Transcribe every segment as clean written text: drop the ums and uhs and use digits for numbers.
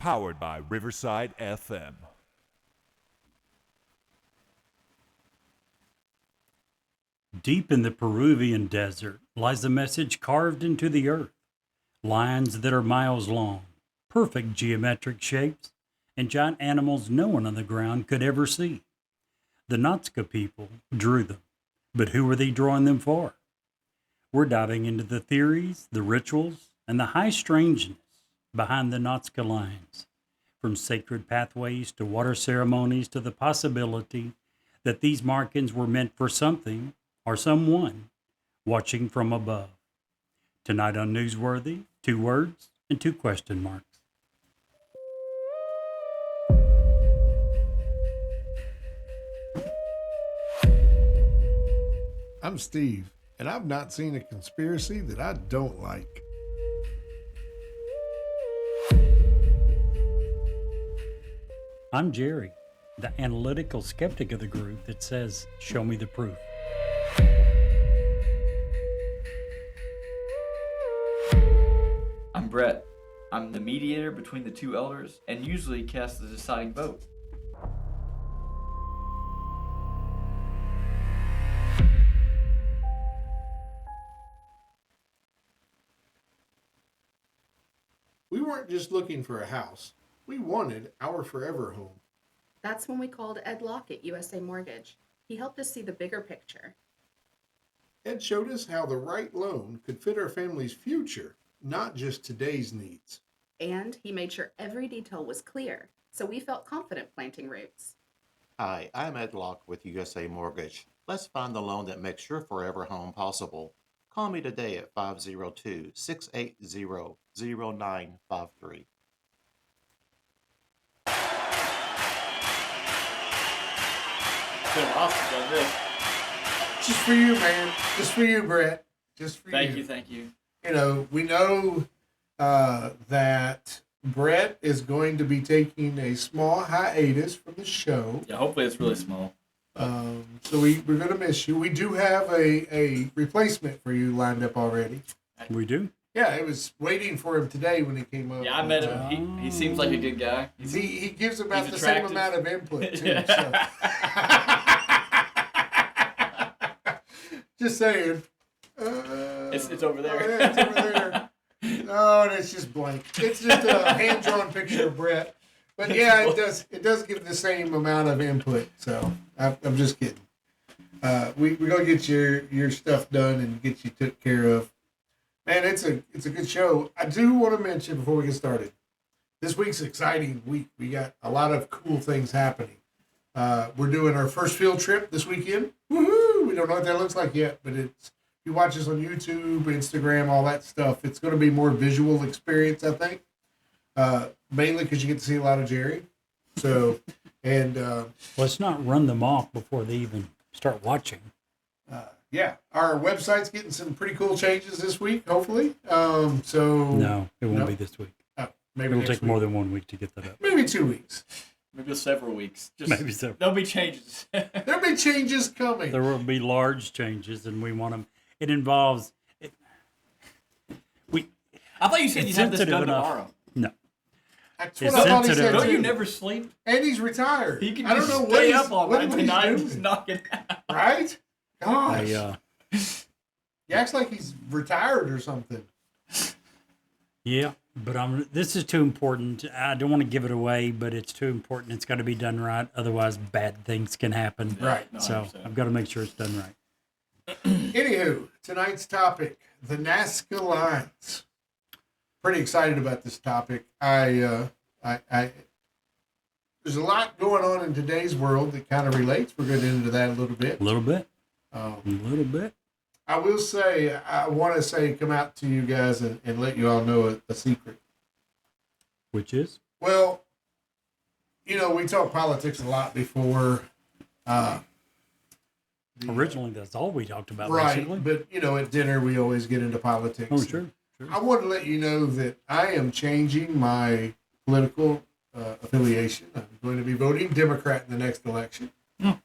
powered by Riverside FM. Deep in the Peruvian desert lies a message carved into the earth. Lines that are miles long, perfect geometric shapes, and giant animals no one on the ground could ever see. The Nazca people drew them, but who were they drawing them for? We're diving into the theories, the rituals, and the high strangeness behind the Nazca lines, from sacred pathways to water ceremonies to the possibility that these markings were meant for something or someone watching from above. Tonight on Newsworthy, 2 words and 2 question marks. I'm Steve, and I've not seen a conspiracy that I don't like. I'm Jerry, the analytical skeptic of the group that says, show me the proof. I'm Brett. I'm the mediator between the two elders and usually cast the deciding vote. We weren't just looking for a house. We wanted our forever home. That's when we called Ed Locke at USA Mortgage. He helped us see the bigger picture. Ed showed us how the right loan could fit our family's future, not just today's needs. And he made sure every detail was clear, so we felt confident planting roots. Hi, I'm Ed Locke with USA Mortgage. Let's find the loan that makes your forever home possible. Call me today at 502-680-0953. Been awesome on this. Just for you, man. Just for you, Brett. Just for Thank you. you, thank you. You know, we know that Brett is going to be taking a small hiatus from the show. Yeah, hopefully it's really small. So we're going to miss you. We do have a replacement for you lined up already. We do? Yeah, I was waiting for him today when he came up. Yeah, I met him. He seems like a good guy. He gives about he's the same attractive. amount of input, too. Yeah. So. Just saying. It's over there. Oh, yeah, it's over there. No, it's just blank. It's just a hand-drawn picture of Brett. But yeah, it does give the same amount of input. So I'm just kidding. We're gonna get your stuff done and get you took care of. Man, it's a good show. I do want to mention before we get started, this week's an exciting week. We got a lot of cool things happening. We're doing our first field trip this weekend. Woohoo! We don't know what that looks like yet, but it's, if you watch us on YouTube, Instagram, all that stuff, it's going to be more visual experience, I think. Mainly because you get to see a lot of Jerry. So, and Let's not run them off before they even start watching. yeah, our website's getting some pretty cool changes this week, hopefully. So No, it won't No? be this week. Maybe It'll next take week. more than 1 week to get that up. Maybe 2 weeks. Maybe several weeks. Maybe several. There'll be changes. There'll be changes coming. There will be large changes, and we want them. It involves. I thought you said It's you'd have this sensitive done enough. tomorrow. No. That's It's what I thought he sensitive. said Don't too. you never sleep? And he's retired. He can I don't just know what stay he's, up all what night he's tonight and doing. just knock it out. Right? Gosh. He acts like he's retired or something. Yeah, but this is too important. I don't want to give it away, but it's too important. It's got to be done right. Otherwise, bad things can happen. Right. No, I So understand. I've got to make sure it's done right. Anywho, tonight's topic, the Nazca lines. Pretty excited about this topic. I there's a lot going on in today's world that kind of relates. We're going to get into that a little bit. A little bit. Um, A little bit. I will say, I want to say, come out to you guys and let you all know a secret. Which is? Well, you know, we talk politics a lot before. Originally, that's all we talked about, Right, basically. but, you know, at dinner we always get into politics. Oh, sure. I want to let you know that I am changing my political affiliation. I'm going to be voting Democrat in the next election. What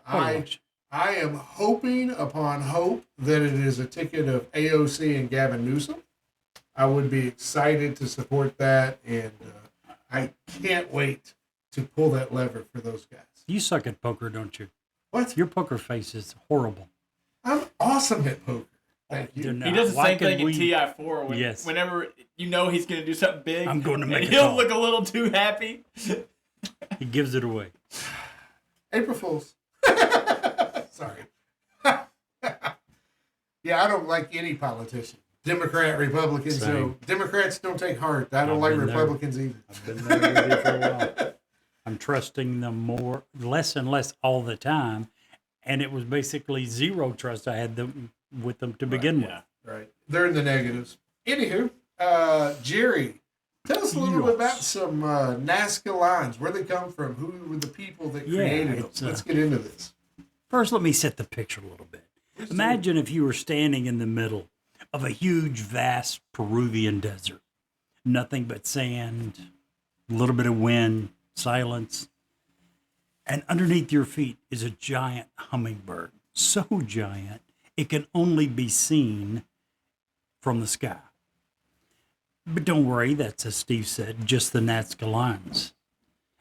I election? I am hoping upon hope that it is a ticket of AOC and Gavin Newsom. I would be excited to support that, and I can't wait to pull that lever for those guys. You suck at poker, don't you? What? Your poker face is horrible. I'm awesome at poker. Thank you. They're He not. does the Why same can thing we- in TI4 Yes. whenever you know he's going to do something big. I'm going to make and a he'll call. look a little too happy. He gives it away. April Fools. Sorry. Yeah, I don't like any politician. Democrat, Republican. So Same. Democrats don't take heart. I don't I've like been there. Republicans either. I've been there with you for a while. I'm trusting them less and less all the time. And it was basically zero trust I had with them to begin with. Yeah. Right. They're in the negatives. Anywho, Jerry, tell us a little bit about some Nazca lines. Where they come from? Who were the people that created them? it's, Let's get into this. First, let me set the picture a little bit. Imagine if you were standing in the middle of a huge, vast Peruvian desert. Nothing but sand, a little bit of wind, silence. And underneath your feet is a giant hummingbird. So giant, it can only be seen from the sky. But don't worry, that's, as Steve said, just the Nazca lines.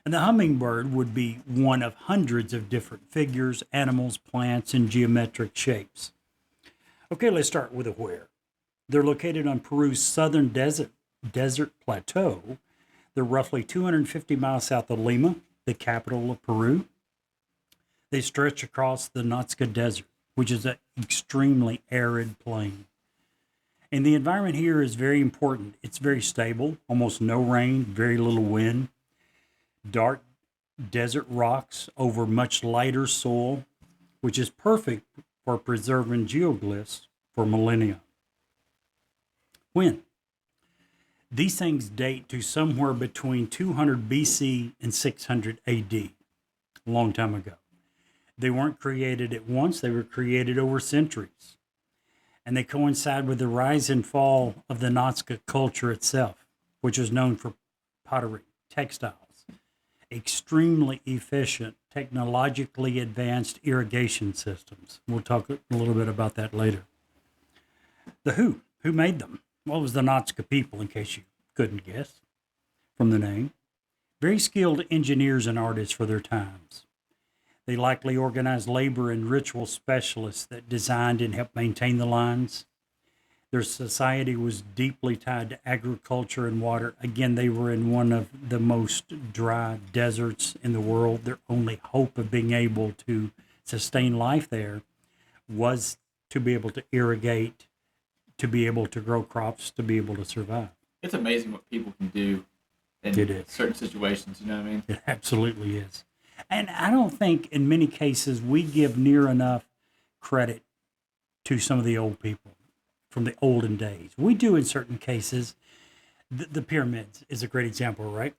And the hummingbird would be one of hundreds of different figures, animals, plants, and geometric shapes. Okay, let's start with a where. They're located on Peru's southern desert plateau. They're roughly 250 miles south of Lima, the capital of Peru. They stretch across the Nazca Desert, which is an extremely arid plain. And the environment here is very important. It's very stable, almost no rain, very little wind. Dark desert rocks over much lighter soil, which is perfect for preserving geoglyphs for millennia. When? These things date to somewhere between 200 BC and 600 AD, a long time ago. They weren't created at once, they were created over centuries. And they coincide with the rise and fall of the Nazca culture itself, which is known for pottery, textiles, extremely efficient, technologically advanced irrigation systems. We'll talk a little bit about that later. The who made them? Well, it was the Nazca people, in case you couldn't guess from the name. Very skilled engineers and artists for their times. They likely organized labor and ritual specialists that designed and helped maintain the lines. Their society was deeply tied to agriculture and water. Again, they were in one of the most dry deserts in the world. Their only hope of being able to sustain life there was to be able to irrigate, to be able to grow crops, to be able to survive. It's amazing what people can do in It is. certain situations, you know what I mean? It absolutely is. And I don't think in many cases we give near enough credit to some of the old people from the olden days. We do in certain cases. The pyramids is a great example, right?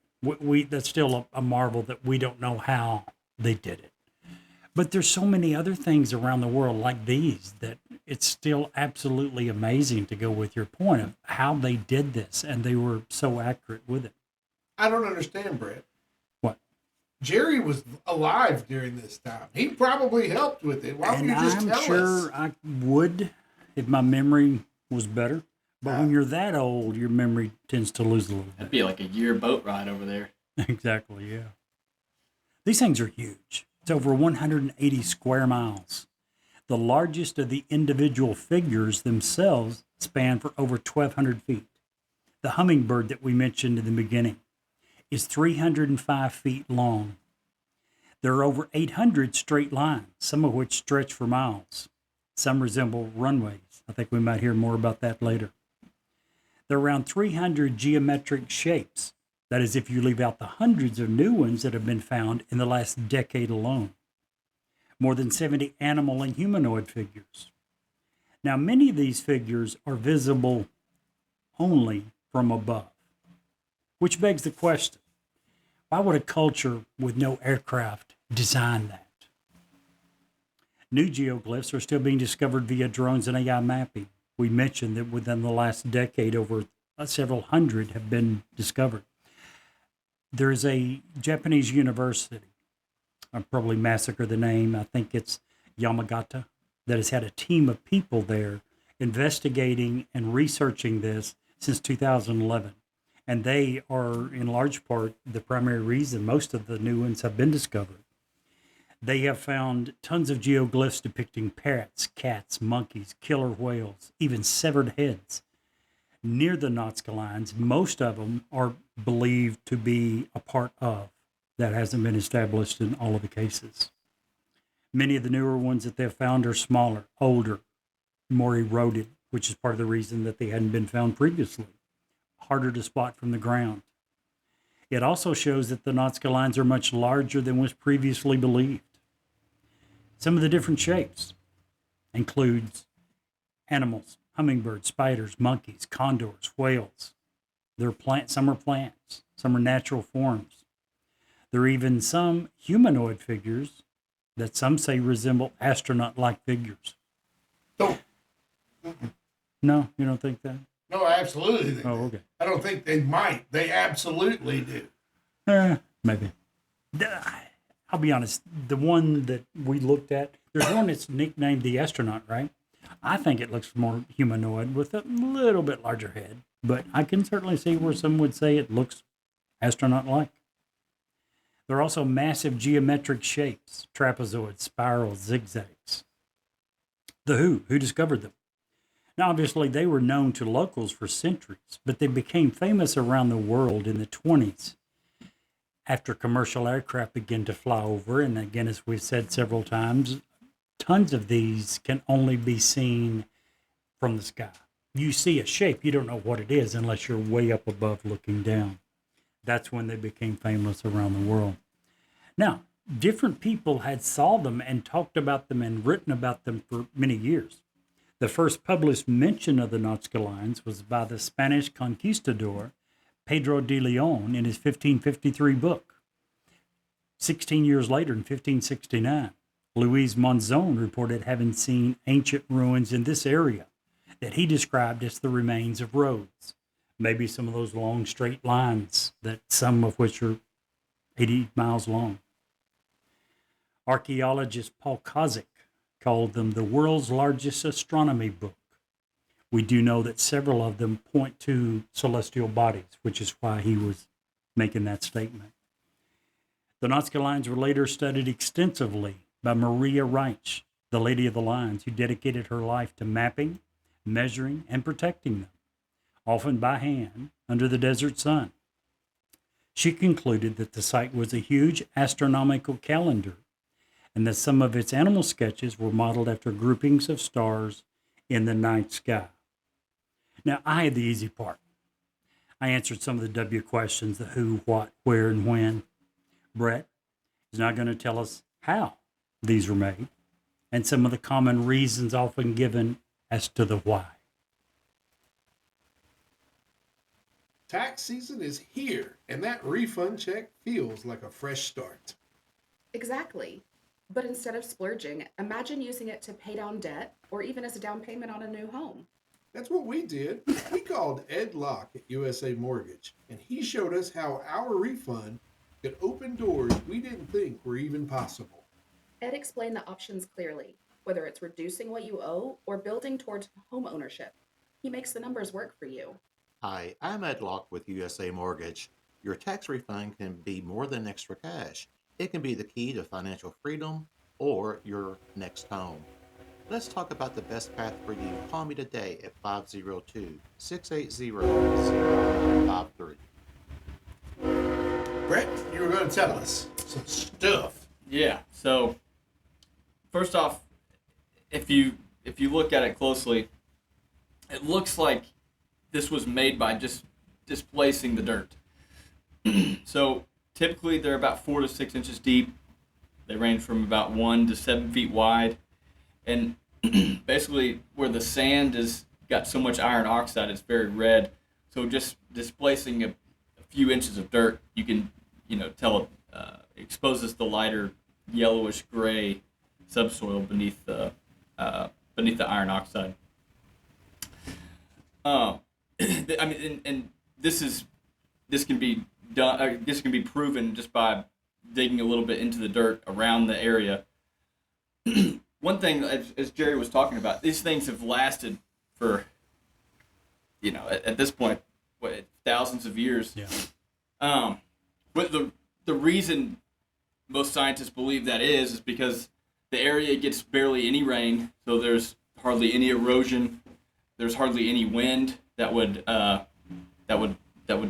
That's still a marvel that we don't know how they did it. But there's so many other things around the world like these that it's still absolutely amazing, to go with your point of how they did this, and they were so accurate with it. I don't understand, Brett. What? Jerry was alive during this time. He probably helped with it. Why don't And you just I'm tell sure us? I would if my memory was better. But when you're that old, your memory tends to lose a little That'd bit. be like a year boat ride over there. Exactly, yeah. These things are huge. It's over 180 square miles. The largest of the individual figures themselves span for over 1,200 feet. The hummingbird that we mentioned in the beginning is 305 feet long. There are over 800 straight lines, some of which stretch for miles. Some resemble runways. I think we might hear more about that later. There are around 300 geometric shapes. That is, if you leave out the hundreds of new ones that have been found in the last decade alone. More than 70 animal and humanoid figures. Now, many of these figures are visible only from above, which begs the question, why would a culture with no aircraft design that? New geoglyphs are still being discovered via drones and AI mapping. We mentioned that within the last decade, over several hundred have been discovered. There is a Japanese university, I'll probably massacre the name, I think it's Yamagata, that has had a team of people there investigating and researching this since 2011. And they are, in large part, the primary reason most of the new ones have been discovered. They have found tons of geoglyphs depicting parrots, cats, monkeys, killer whales, even severed heads near the Nazca lines. Most of them are believed to be a part of. That hasn't been established in all of the cases. Many of the newer ones that they've found are smaller, older, more eroded, which is part of the reason that they hadn't been found previously. Harder to spot from the ground. It also shows that the Nazca lines are much larger than was previously believed. Some of the different shapes includes animals, hummingbirds, spiders, monkeys, condors, whales. Some are plants, some are natural forms. There are even some humanoid figures that some say resemble astronaut-like figures. No. No, you don't think that? No, absolutely. They Oh, do. okay. I don't think they might. They absolutely do. Maybe. I'll be honest. The one that we looked at, there's one that's nicknamed the astronaut, right? I think it looks more humanoid with a little bit larger head, but I can certainly see where some would say it looks astronaut-like. There are also massive geometric shapes, trapezoids, spirals, zigzags. The who discovered them? Now, obviously, they were known to locals for centuries, but they became famous around the world in the 20s after commercial aircraft began to fly over. And again, as we've said several times, tons of these can only be seen from the sky. You see a shape, you don't know what it is unless you're way up above looking down. That's when they became famous around the world. Now, different people had saw them and talked about them and written about them for many years. The first published mention of the Nazca lines was by the Spanish conquistador Pedro de Leon in his 1553 book. 16 years later, in 1569, Luis Monzon reported having seen ancient ruins in this area that he described as the remains of roads. Maybe some of those long straight lines, that some of which are 80 miles long. Archaeologist Paul Kozik called them the world's largest astronomy book. We do know that several of them point to celestial bodies, which is why he was making that statement. The Nazca lines were later studied extensively by Maria Reich, the Lady of the Lines, who dedicated her life to mapping, measuring, and protecting them, often by hand, under the desert sun. She concluded that the site was a huge astronomical calendar and that some of its animal sketches were modeled after groupings of stars in the night sky. Now, I had the easy part. I answered some of the W questions, the who, what, where, and when. Brett is now going to tell us how these were made and some of the common reasons often given as to the why. Tax season is here, and that refund check feels like a fresh start. Exactly. But instead of splurging, imagine using it to pay down debt or even as a down payment on a new home. That's what we did. We called Ed Locke at USA Mortgage, and he showed us how our refund could open doors we didn't think were even possible. Ed explained the options clearly, whether it's reducing what you owe or building towards home ownership. He makes the numbers work for you. Hi, I'm Ed Locke with USA Mortgage. Your tax refund can be more than extra cash. It can be the key to financial freedom or your next home. Let's talk about the best path for you. Call me today at 502-680-0053. Brett, you were going to tell us some stuff. Yeah. So first off, if you look at it closely, it looks like this was made by just displacing the dirt. So typically they're about 4 to 6 inches deep. They range from about 1 to 7 feet wide. And basically where the sand has got so much iron oxide, it's very red. So just displacing a few inches of dirt, you can, tell it exposes the lighter yellowish gray subsoil beneath the iron oxide. And this can be done. This can be proven just by digging a little bit into the dirt around the area. One thing, as Jerry was talking about, these things have lasted for, at this point, thousands of years. Yeah. But the reason most scientists believe that is because the area gets barely any rain, so there's hardly any erosion. There's hardly any wind that would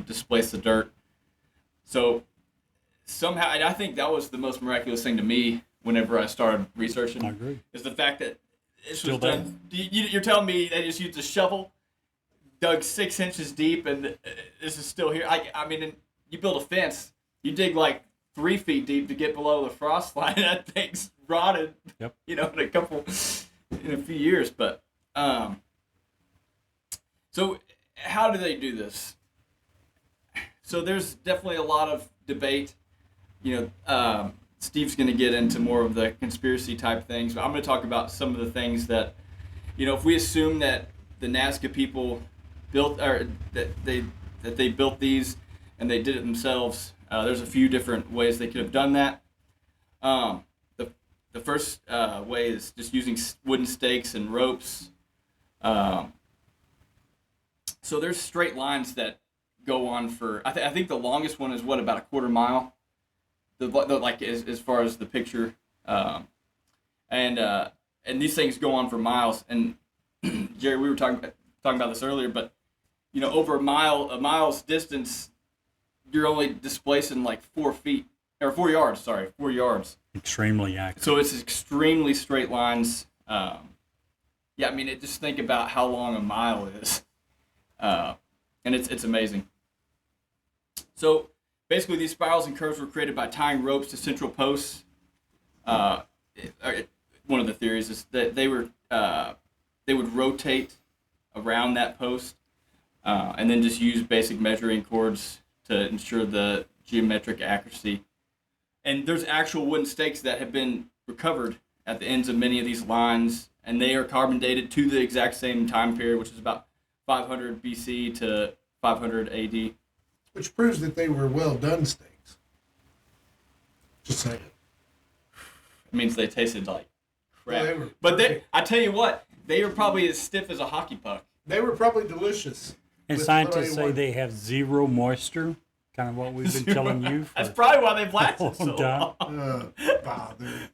displace the dirt. So somehow, and I think that was the most miraculous thing to me whenever I started researching. I agree. Is the fact that this Still was done. You're telling me they just used a shovel, dug 6 inches deep, and this is still here. I mean, you build a fence, you dig like 3 feet deep to get below the frost line. That thing's rotted. Yep. In a few years. But so how do they do this? So there's definitely a lot of debate. Steve's going to get into more of the conspiracy type things, but I'm going to talk about some of the things that, if we assume that the Nazca people built, or that they built these and they did it themselves, there's a few different ways they could have done that. The first way is just using wooden stakes and ropes. So there's straight lines that go on for, I think the longest one is about a quarter mile. Like as far as the picture, and these things go on for miles. And Jerry, we were talking about this earlier, but over a mile's distance, you're only displacing like 4 feet or 4 yards. Sorry, 4 yards. Extremely accurate. So it's extremely straight lines. Just think about how long a mile is, and it's amazing. So basically, these spirals and curves were created by tying ropes to central posts. One of the theories is that they would rotate around that post, and then just use basic measuring cords to ensure the geometric accuracy. And there's actual wooden stakes that have been recovered at the ends of many of these lines, and they are carbon dated to the exact same time period, which is about 500 BC to 500 AD. Which proves that they were well done steaks. Just saying. It means they tasted like crap. They were but perfect. I tell you what, they were probably as stiff as a hockey puck. They were probably delicious. And with scientists say what I they have zero moisture, kind of what we've been telling you. That's probably why they've lasted so long long. bother.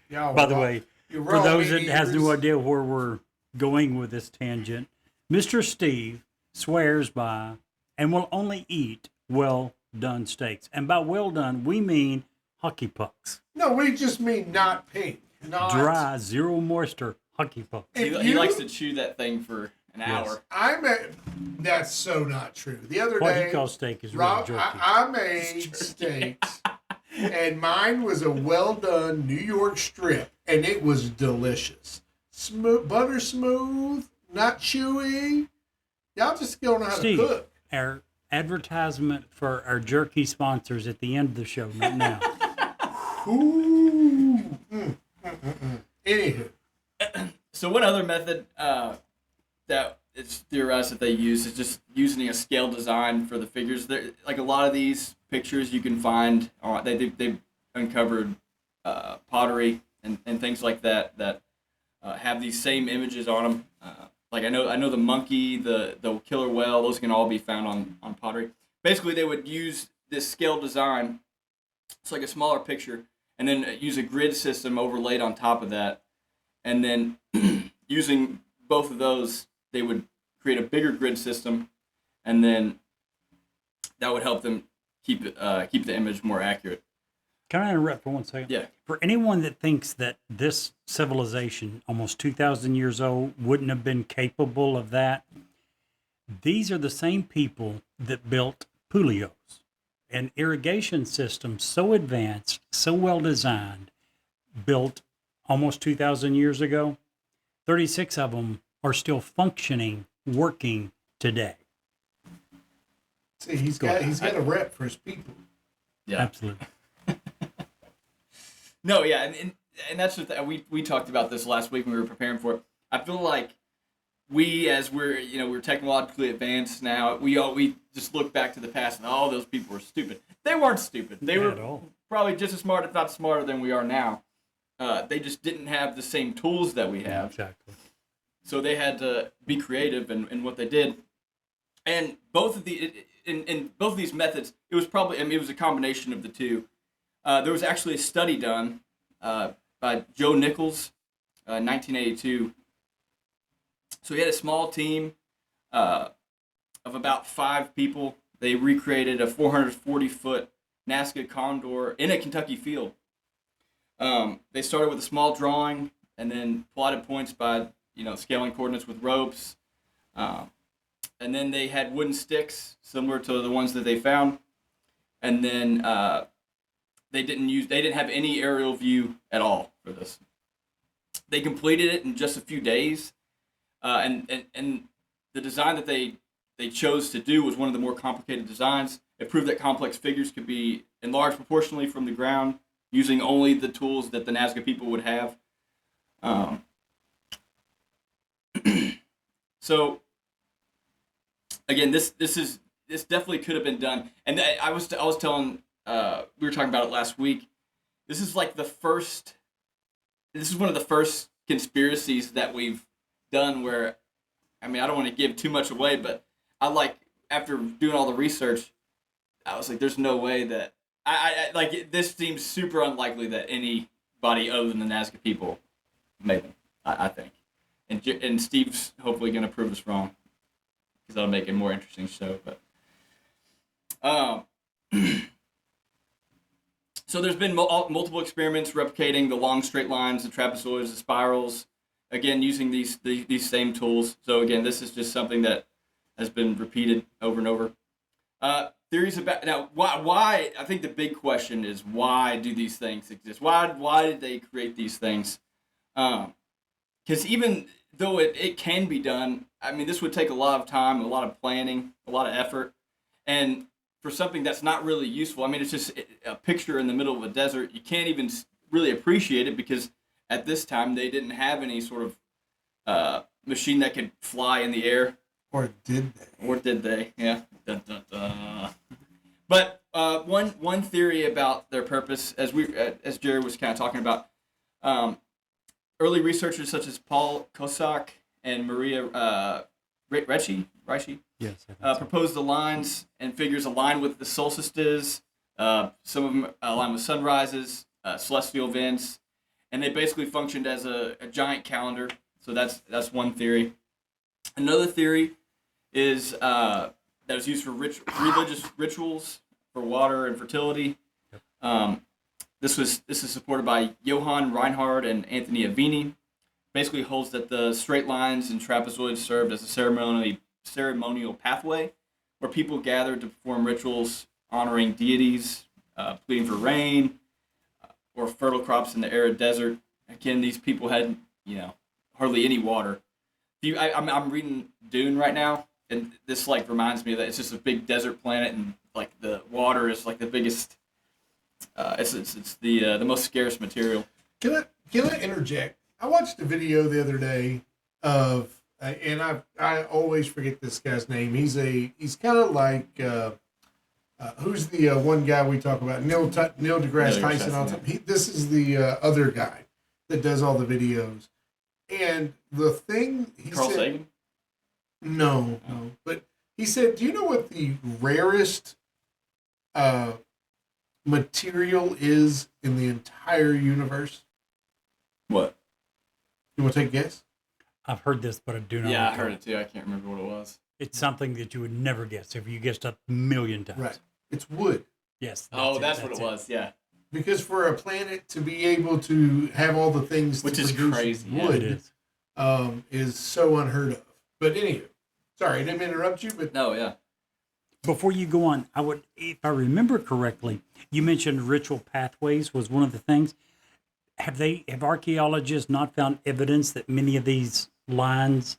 Y'all By the raw- way, you for raw those meat that has no eaters. idea where we're going with this tangent, Mr. Steve swears by and will only eat well-done steaks. And by well done, we mean hockey pucks. No, we just mean not pink. Not Dry, zero moisture hockey pucks. If He you- likes to chew that thing for an hour. That's so not true. The other What day, he calls steak is real Rob, jerky. I made steaks, and mine was a well done New York strip, and it was delicious. Smooth, butter smooth, not chewy. Y'all just don't know how Steve, to cook. our advertisement for our jerky sponsors at the end of the show, not now. Ooh. Anywho, So one other method that it's theorized that they use is just using a scale design for the figures. Like a lot of these pictures you can find, they've uncovered pottery and things like that have these same images on them. Like I know the monkey, the killer whale, those can all be found on pottery. Basically, they would use this scale design. It's like a smaller picture, and then use a grid system overlaid on top of that, and then using both of those, they would create a bigger grid system, and then that would help them keep the image more accurate. Can I interrupt for 1 second? Yeah. For anyone that thinks that this civilization, almost 2,000 years old, wouldn't have been capable of that, these are the same people that built Pulios, an irrigation system so advanced, so well designed, built almost 2,000 years ago. 36 of them are still functioning, working today. see, he's got a rep for his people. Yeah. Absolutely. No, yeah, and that's just we talked about this last week when we were preparing for it. I feel like as we're technologically advanced now, we just look back to the past and those people were stupid. They weren't stupid. They Not were at all. probably just as smart, if not smarter, than we are now. They just didn't have the same tools that we have. Exactly. So they had to be creative in what they did. And both of in both of these methods, it was probably, I mean, it was a combination of the two. There was actually a study done by Joe Nichols, 1982. So he had a small team of about 5 people. They recreated a 440-foot Nazca condor in a Kentucky field. They started with a small drawing and then plotted points by, scaling coordinates with ropes. And then they had wooden sticks similar to the ones that they found. And then they didn't have any aerial view at all for this. They completed it in just a few days. And the design that they chose to do was one of the more complicated designs. It proved that complex figures could be enlarged proportionally from the ground using only the tools that the Nazca people would have. So again, this definitely could have been done. And I was telling, we were talking about it last week. This is like this is one of the first conspiracies that we've done where, I mean, I don't want to give too much away, but after doing all the research, I was like, there's no way that this seems super unlikely that anybody other than the Nazca people made them. I think, and Steve's hopefully going to prove us wrong because that'll make it a more interesting show. But so there's been multiple experiments replicating the long straight lines, the trapezoids, the spirals. Again, using these same tools. So again, this is just something that has been repeated over and over. Theories about now why I think the big question is, why do these things exist? Why did they create these things? Because even though it can be done, I mean, this would take a lot of time, a lot of planning, a lot of effort, and for something that's not really useful. I mean, it's just a picture in the middle of a desert. You can't even really appreciate it because at this time they didn't have any sort of machine that could fly in the air. Or did they? Or did they? Yeah. Dun, dun, dun. But one theory about their purpose, as Jerry was kind of talking about, early researchers such as Paul Kosak and Maria Ricci Yes. proposed the lines and figures align with the solstices. Some of them align with sunrises, celestial events, and they basically functioned as a giant calendar. So that's one theory. Another theory is that was used for religious rituals for water and fertility. This is supported by Johann Reinhard and Anthony Aveni. Basically holds that the straight lines and trapezoids served as a ceremonial pathway where people gathered to perform rituals honoring deities, pleading for rain, or fertile crops in the arid desert. Again, these people had hardly any water. I'm reading Dune right now, and this reminds me that it's just a big desert planet, and the water is the biggest. It's the most scarce material. Can I interject? I watched a video the other day of, and I always forget this guy's name. He's kind of like who's the one guy we talk about? Neil deGrasse Tyson. All the time. This is the other guy that does all the videos. And the thing he Carl said, Sagan? No. But he said, do you know what the rarest material is in the entire universe? What? You want to take a guess? I've heard this, but I do not. Yeah, I recall. heard it too. I can't remember what it was. It's something that you would never guess if you guessed a million times. Right. It's wood. Yes. That's what it was. Yeah. Because for a planet to be able to have all the things Which to is produce crazy, yeah. wood It is. is so unheard of. But anyway, sorry, I didn't mean to interrupt you, but No, yeah. Before you go on, I would, if I remember correctly, you mentioned ritual pathways was one of the things. Have archaeologists not found evidence that many of these lines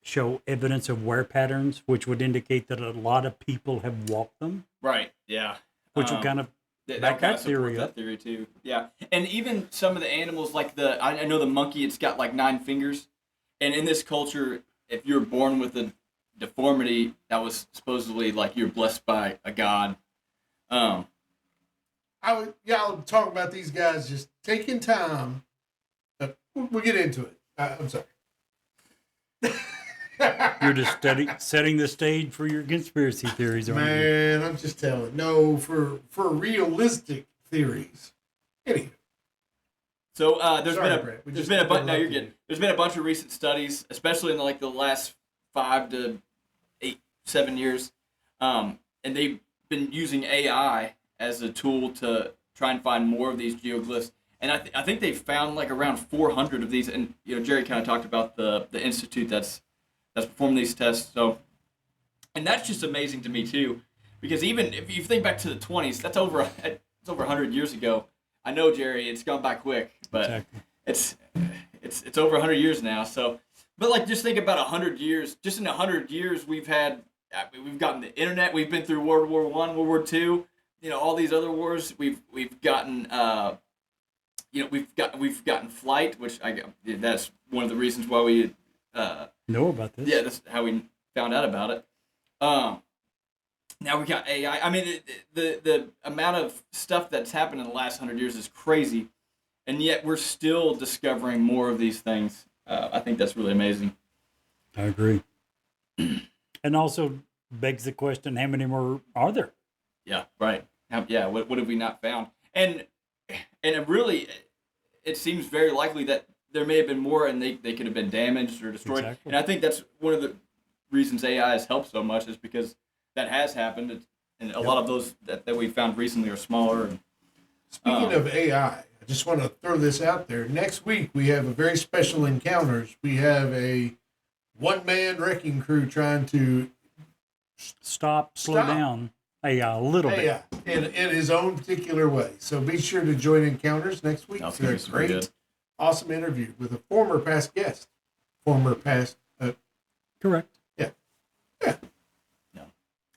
show evidence of wear patterns, which would indicate that a lot of people have walked them, Right. Yeah. which would kind of That back kind that of theory supports up. that theory too. Yeah, and even some of the animals, I know the monkey, it's got 9 fingers, and in this culture, if you're born with a deformity, that was supposedly you're blessed by a god. I'll talk about these guys just taking time. We'll get into it. I'm sorry. You're just setting the stage for your conspiracy theories, aren't you? Man, I'm just telling. No, for realistic theories. Anyway. So there's Sorry, been a Brett, we there's just been a bunch. No, you're interrupted good. There's been a bunch of recent studies, especially in the last 5 to 7 years, and they've been using AI as a tool to try and find more of these geoglyphs. And I think they've found like around 400 of these. And Jerry kind of talked about the institute that's performed these tests. So, and that's just amazing to me too, because even if you think back to the 20s, it's over 100 years ago. I know, Jerry, it's gone by quick, but Exactly. it's over 100 years now. So, but like just think about 100 years. Just in 100 years, we've gotten the internet. We've been through World War I, World War II. All these other wars. We've gotten we've gotten flight, which that's one of the reasons why we know about this. Yeah, that's how we found out about it. Now we got AI. I mean, the amount of stuff that's happened in the last 100 years is crazy, and yet we're still discovering more of these things. I think that's really amazing. I agree. And also begs the question: how many more are there? Yeah, right. Yeah, what have we not found? And it seems very likely that there may have been more, and they could have been damaged or destroyed. Exactly. And I think that's one of the reasons AI has helped so much is because that has happened, and a lot of those that we found recently are smaller. And, Speaking of AI, I just want to throw this out there. Next week, we have a very special encounters. We have a one-man wrecking crew trying to Slow Stop. down a little bit. AI in his own particular way. So be sure to join Encounters next week. That's For gonna a be super great, good. awesome interview with a former past guest. Correct.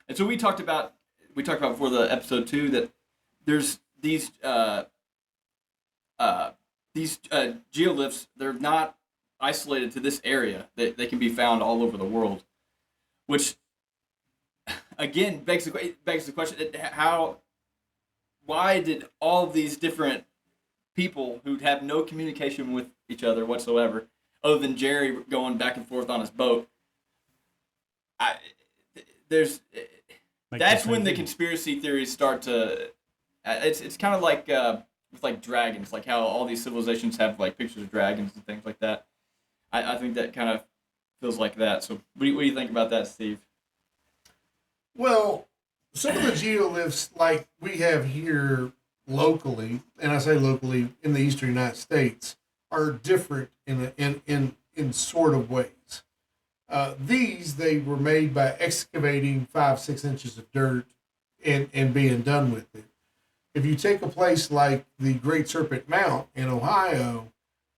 And so we talked about before the episode too that there's these geoglyphs. They're not isolated to this area. They can be found all over the world, which again begs the question: why did all these different people who have no communication with each other whatsoever, other than Jerry going back and forth on his boat? That's when the conspiracy theories start to. It's kind of like with like dragons, like how all these civilizations have like pictures of dragons and things like that. I think that kind of feels like that. So what do you think about that, Steve? Well, some of the geoglyphs like we have here locally, and I say locally in the eastern United States, are different in sort of ways. They were made by excavating 5-6 inches of dirt and being done with it. If you take a place like the Great Serpent Mount in Ohio,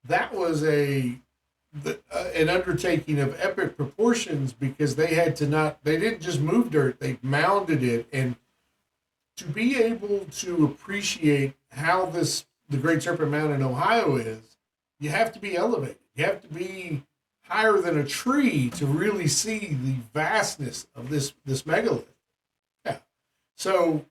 that was an undertaking of epic proportions because they didn't just move dirt, they mounded it. And to be able to appreciate how the Great Serpent Mount in Ohio is, you have to be elevated. You have to be higher than a tree to really see the vastness of this megalith. Yeah. So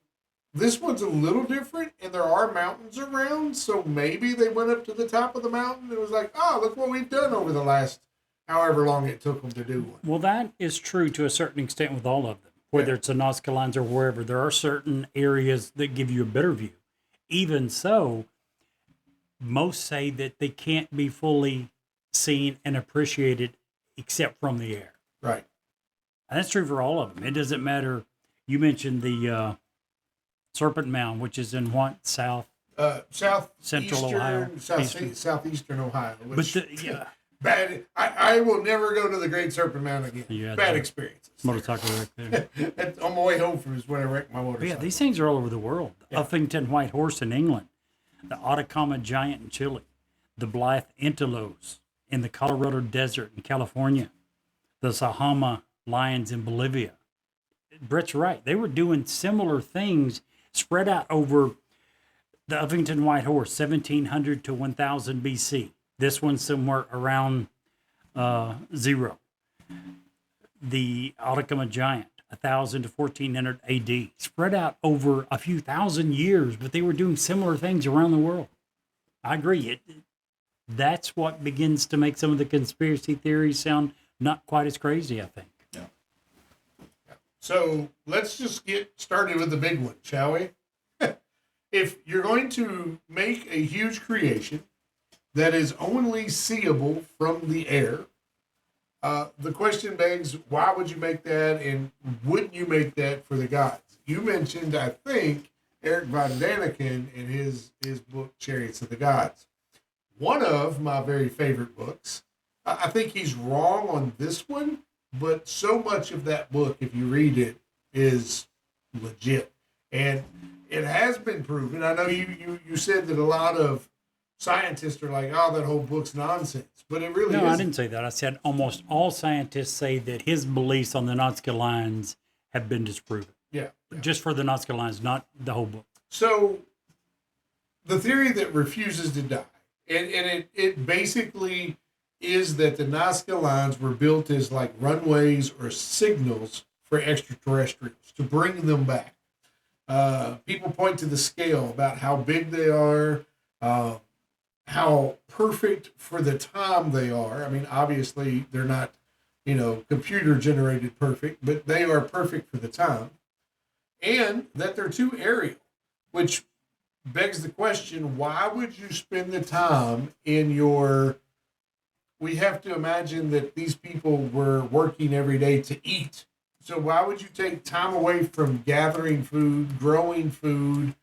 this one's a little different, and there are mountains around, so maybe they went up to the top of the mountain and it was like, oh, look what we've done over the last however long it took them to do one. Well, that is true to a certain extent with all of them, whether it's the Nazca lines or wherever. There are certain areas that give you a better view. Even so, most say that they can't be fully seen and appreciated except from the air. Right. And that's true for all of them. It doesn't matter. You mentioned the Serpent Mound, which is in what? Central Ohio. Southeastern Ohio. Which, Yeah. bad. I will never go to the Great Serpent Mound again. Yeah, bad the experiences. Motorcycle wreck there. On my way home from is when I wrecked my But motorcycle. yeah, these things are all over the world. The Yeah. Uffington White Horse in England, the Atacama Giant in Chile, the Blythe Antelopes in the Colorado Desert in California, the Sahama lions in Bolivia. Brett's right. They were doing similar things spread out over the Uffington White Horse, 1700 to 1000 BC. This one's somewhere around 0. The Atacama Giant, 1000 to 1400 AD, spread out over a few thousand years, but they were doing similar things around the world. I agree. That's what begins to make some of the conspiracy theories sound not quite as crazy, I think. So let's just get started with the big one, shall we? If you're going to make a huge creation that is only seeable from the air, the question begs, why would you make that, and wouldn't you make that for the gods? You mentioned, I think, Eric von Daniken in his book, Chariots of the Gods. One of my very favorite books. I think he's wrong on this one, but so much of that book, if you read it, is legit. And it has been proven. I know you said that a lot of scientists are like, oh, that whole book's nonsense. But it really No, isn't. I didn't say that. I said almost all scientists say that his beliefs on the Nazca lines have been disproven. Yeah. Just for the Nazca lines, not the whole book. So the theory that refuses to die, and it basically is that the Nazca lines were built as like runways or signals for extraterrestrials to bring them back. People point to the scale about how big they are, how perfect for the time they are. I mean, obviously they're not, computer generated perfect, but they are perfect for the time. And that they're too aerial, which begs the question, why would you spend the time in we have to imagine that these people were working every day to eat. So why would you take time away from gathering food, growing food,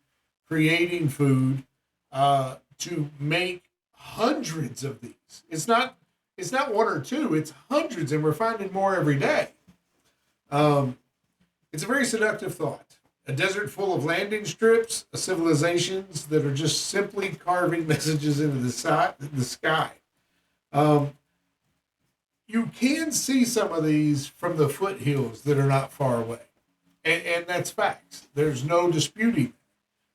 creating food, to make hundreds of these? It's not one or two, it's hundreds, and we're finding more every day. It's a very seductive thought. A desert full of landing strips, civilizations that are just simply carving messages into the sky. You can see some of these from the foothills that are not far away. And that's facts. There's no disputing.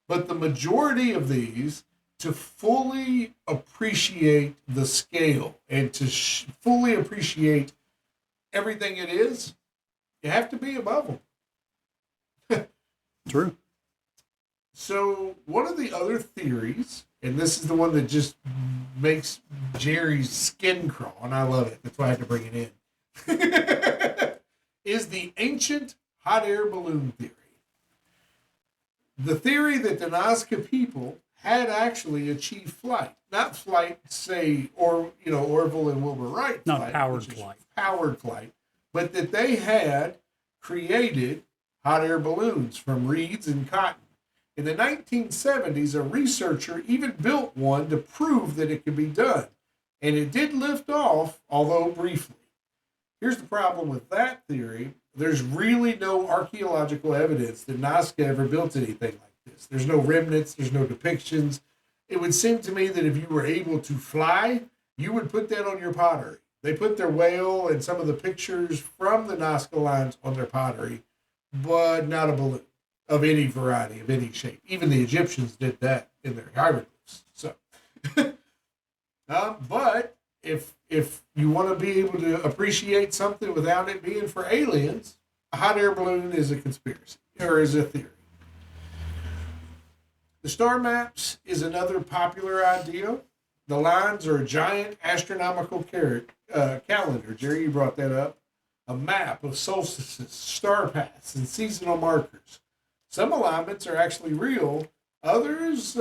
But the majority of these, to fully appreciate the scale and to fully appreciate everything it is, you have to be above them. True. So one of the other theories, and this is the one that just makes Jerry's skin crawl, and I love it. That's why I had to bring it in, is the ancient hot air balloon theory. The theory that the Nazca people had actually achieved flight. Not flight, say, Orville and Wilbur Wright Not flight. powered flight. Powered flight. But that they had created hot air balloons from reeds and cotton. In the 1970s, a researcher even built one to prove that it could be done. And it did lift off, although briefly. Here's the problem with that theory. There's really no archaeological evidence that Nazca ever built anything like this. There's no remnants, there's no depictions. It would seem to me that if you were able to fly, you would put that on your pottery. They put their whale and some of the pictures from the Nazca lines on their pottery, but not a balloon of any variety, of any shape. Even the Egyptians did that in their hieroglyphs. So, but if you want to be able to appreciate something without it being for aliens, a hot air balloon is a conspiracy, or is a theory. The star maps is another popular idea. The lines are a giant astronomical calendar. Jerry, you brought that up. A map of solstices, star paths, and seasonal markers. Some alignments are actually real. Others,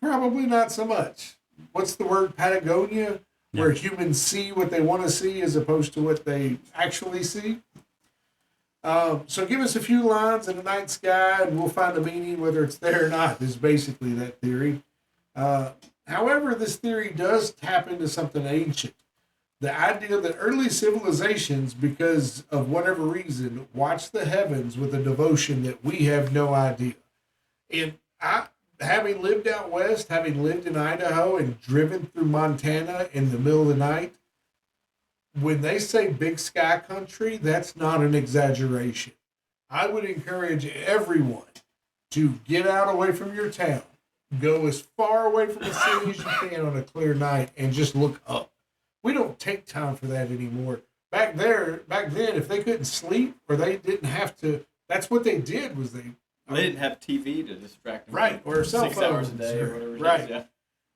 probably not so much. What's the word? Patagonia? Yeah. Where humans see what they want to see as opposed to what they actually see. So give us a few lines in the night sky and we'll find a meaning whether it's there or not, is basically that theory. However, this theory does tap into something ancient. The idea that early civilizations, because of whatever reason, watch the heavens with a devotion that we have no idea. And having lived out west, having lived in Idaho and driven through Montana in the middle of the night, when they say big sky country, that's not an exaggeration. I would encourage everyone to get out away from your town, go as far away from the city as you can on a clear night and just look up. We don't take time for that anymore. Back then, if they couldn't sleep or they didn't have to, that's what they did was they didn't have TV to distract them. Right, or cell 6 hours a phones day or whatever it right. is, yeah.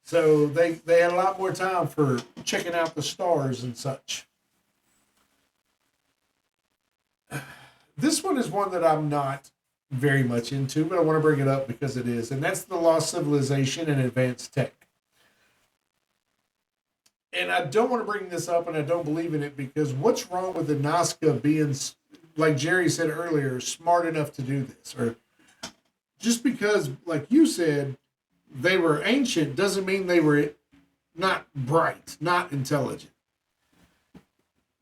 So they had a lot more time for checking out the stars and such. this one is one that I'm not very much into, but I want to bring it up because it is, and that's the lost civilization and advanced tech. And I don't want to bring this up, and I don't believe in it, because what's wrong with the Nazca being, like Jerry said earlier, smart enough to do this? Or just because, like you said, they were ancient doesn't mean they were not bright, not intelligent.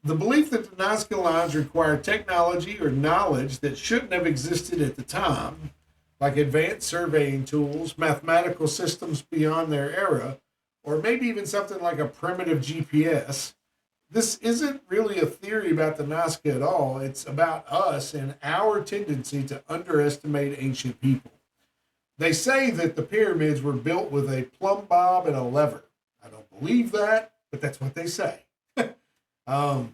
The belief that the Nazca lines require technology or knowledge that shouldn't have existed at the time, like advanced surveying tools, mathematical systems beyond their era, or maybe even something like a primitive GPS. This isn't really a theory about the Nazca at all. It's about us and our tendency to underestimate ancient people. They say that the pyramids were built with a plumb bob and a lever. I don't believe that, but that's what they say. And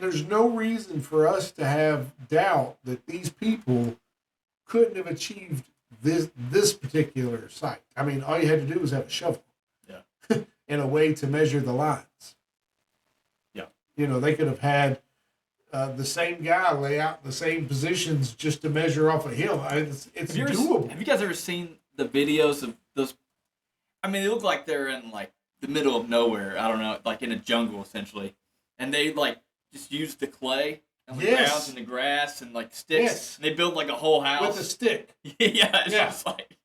there's no reason for us to have doubt that these people couldn't have achieved this particular site. I mean, all you had to do was have a shovel, and a way to measure the lines. Yeah, they could have had the same guy lay out the same positions just to measure off a hill. It's doable. Have you guys ever seen the videos of those? I mean, they look like they're in like the middle of nowhere. I don't know, like in a jungle essentially, and they like just use the clay and the ground and the grass and like sticks. Yes. And they build like a whole house With a stick. It's just like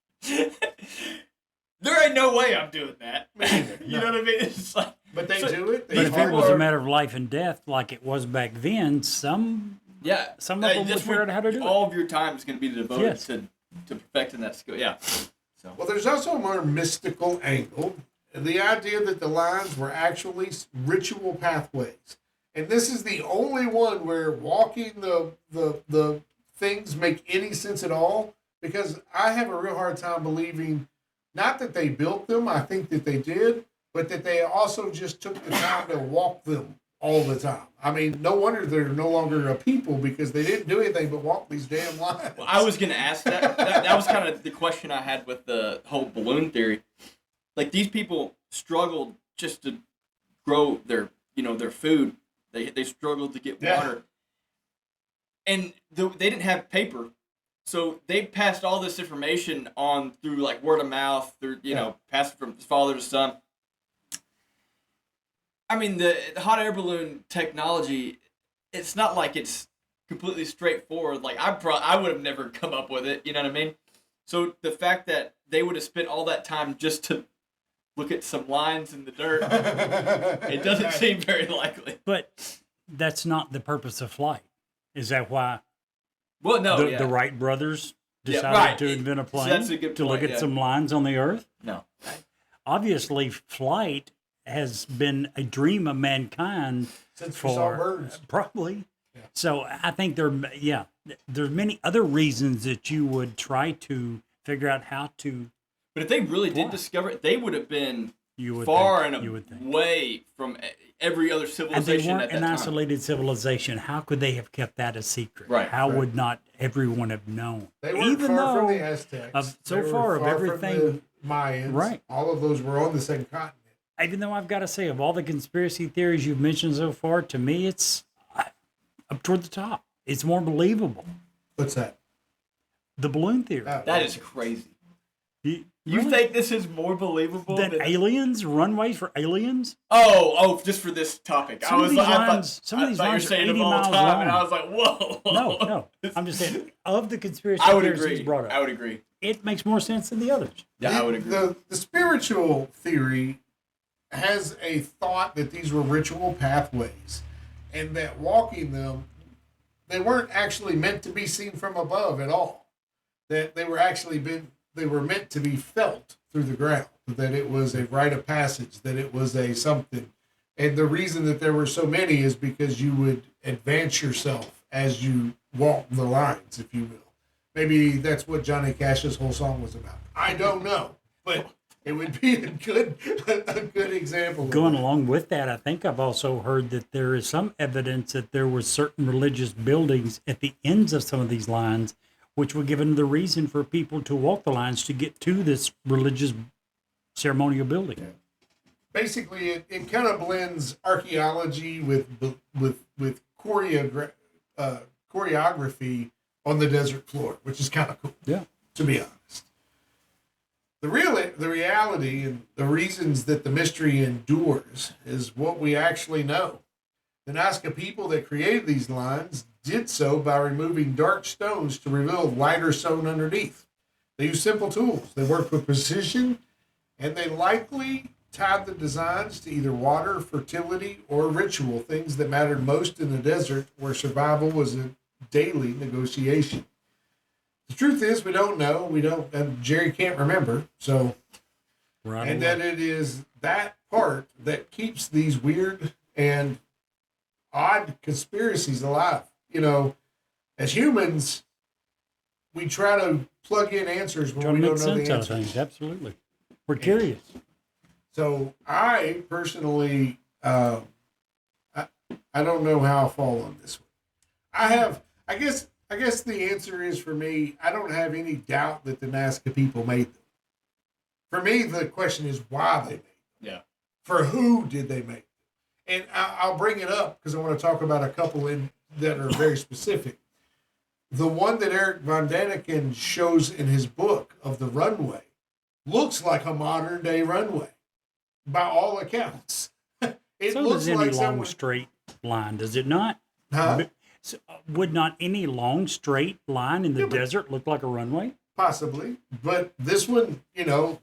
there ain't no way I'm doing that. You know what I mean? It's just like, but they do it. But if it was a matter of life and death, like it was back then, some of them would figure out how to do it. All of your time is going to be devoted to perfecting that skill. Yeah. So. Well, there's also a more mystical angle. The idea that the lines were actually ritual pathways. And this is the only one where walking the things make any sense at all, because I have a real hard time believing, not that they built them, I think that they did, but that they also just took the time to walk them all the time. I mean, no wonder they're no longer a people, because they didn't do anything but walk these damn lines. Well, I was going to ask that. That was kind of the question I had with the whole balloon theory. Like, these people struggled just to grow their food. They struggled to get water. And they didn't have paper. So they passed all this information on through like word of mouth, through, passed from father to son. I mean, the hot air balloon technology, it's not like it's completely straightforward. Like, I would have never come up with it, you know what I mean? So the fact that they would have spent all that time just to look at some lines in the dirt, it doesn't seem very likely. But that's not the purpose of flight. Is that why the Wright brothers decided right. to invent a plane So that's a good to point, look at some lines on the Earth? No. Obviously, flight has been a dream of mankind Since we saw birds. Probably. Yeah. So I think there's many other reasons that you would try to figure out how to. But if they really did discover it, they would have been away from every other civilization and they weren't at that an time. Isolated civilization. How could they have kept that a secret? Right. How would not everyone have known? They weren't far from the Aztecs. Of everything, from the Mayans, right? All of those were on the same continent. Even though I've got to say, of all the conspiracy theories you've mentioned so far, to me, it's up toward the top. It's more believable. What's that? The balloon theory. That is crazy. You Really? think this is more believable than aliens? Runways for aliens? Oh, just for this topic. Some of these lines are saying 80 them all the miles time, long. and I was like, whoa. No. I'm just saying, of the conspiracy I would theories agree. he's brought up, I would agree. it makes more sense than the others. Yeah, I would agree. The spiritual theory has a thought that these were ritual pathways, and that walking them, they weren't actually meant to be seen from above at all. That they were meant to be felt through the ground. That it was a rite of passage. That it was a something. And the reason that there were so many is because you would advance yourself as you walked the lines, if you will. Maybe that's what Johnny Cash's whole song was about. I don't know, but it would be a good example. Going along with that, I think I've also heard that there is some evidence that there were certain religious buildings at the ends of some of these lines, which were given the reason for people to walk the lines to get to this religious ceremonial building. Yeah. Basically, it kind of blends archaeology with choreography on the desert floor, which is kind of cool. Yeah. To be honest. The reality and the reasons that the mystery endures is what we actually know. The Nazca people that created these lines did so by removing dark stones to reveal lighter stone underneath. They used simple tools. They worked with precision, and they likely tied the designs to either water, fertility, or ritual, things that mattered most in the desert where survival was a daily negotiation. The truth is, we don't know. And Jerry can't remember. So, and that it is that part that keeps these weird and odd conspiracies alive. You know, as humans, we try to plug in answers when we don't know the answers. Things. Absolutely. We're curious. So I personally, I don't know how I fall on this one. I guess the answer is for me, I don't have any doubt that the Nazca people made them. For me, the question is why they made them. Yeah. For who did they make them? And I'll bring it up because I want to talk about a couple that are very specific. The one that Eric von Daniken shows in his book of the runway looks like a modern day runway by all accounts. It so looks does any like long straight line, does it not? Huh? So, would not any long straight line in the desert look like a runway? Possibly, but this one,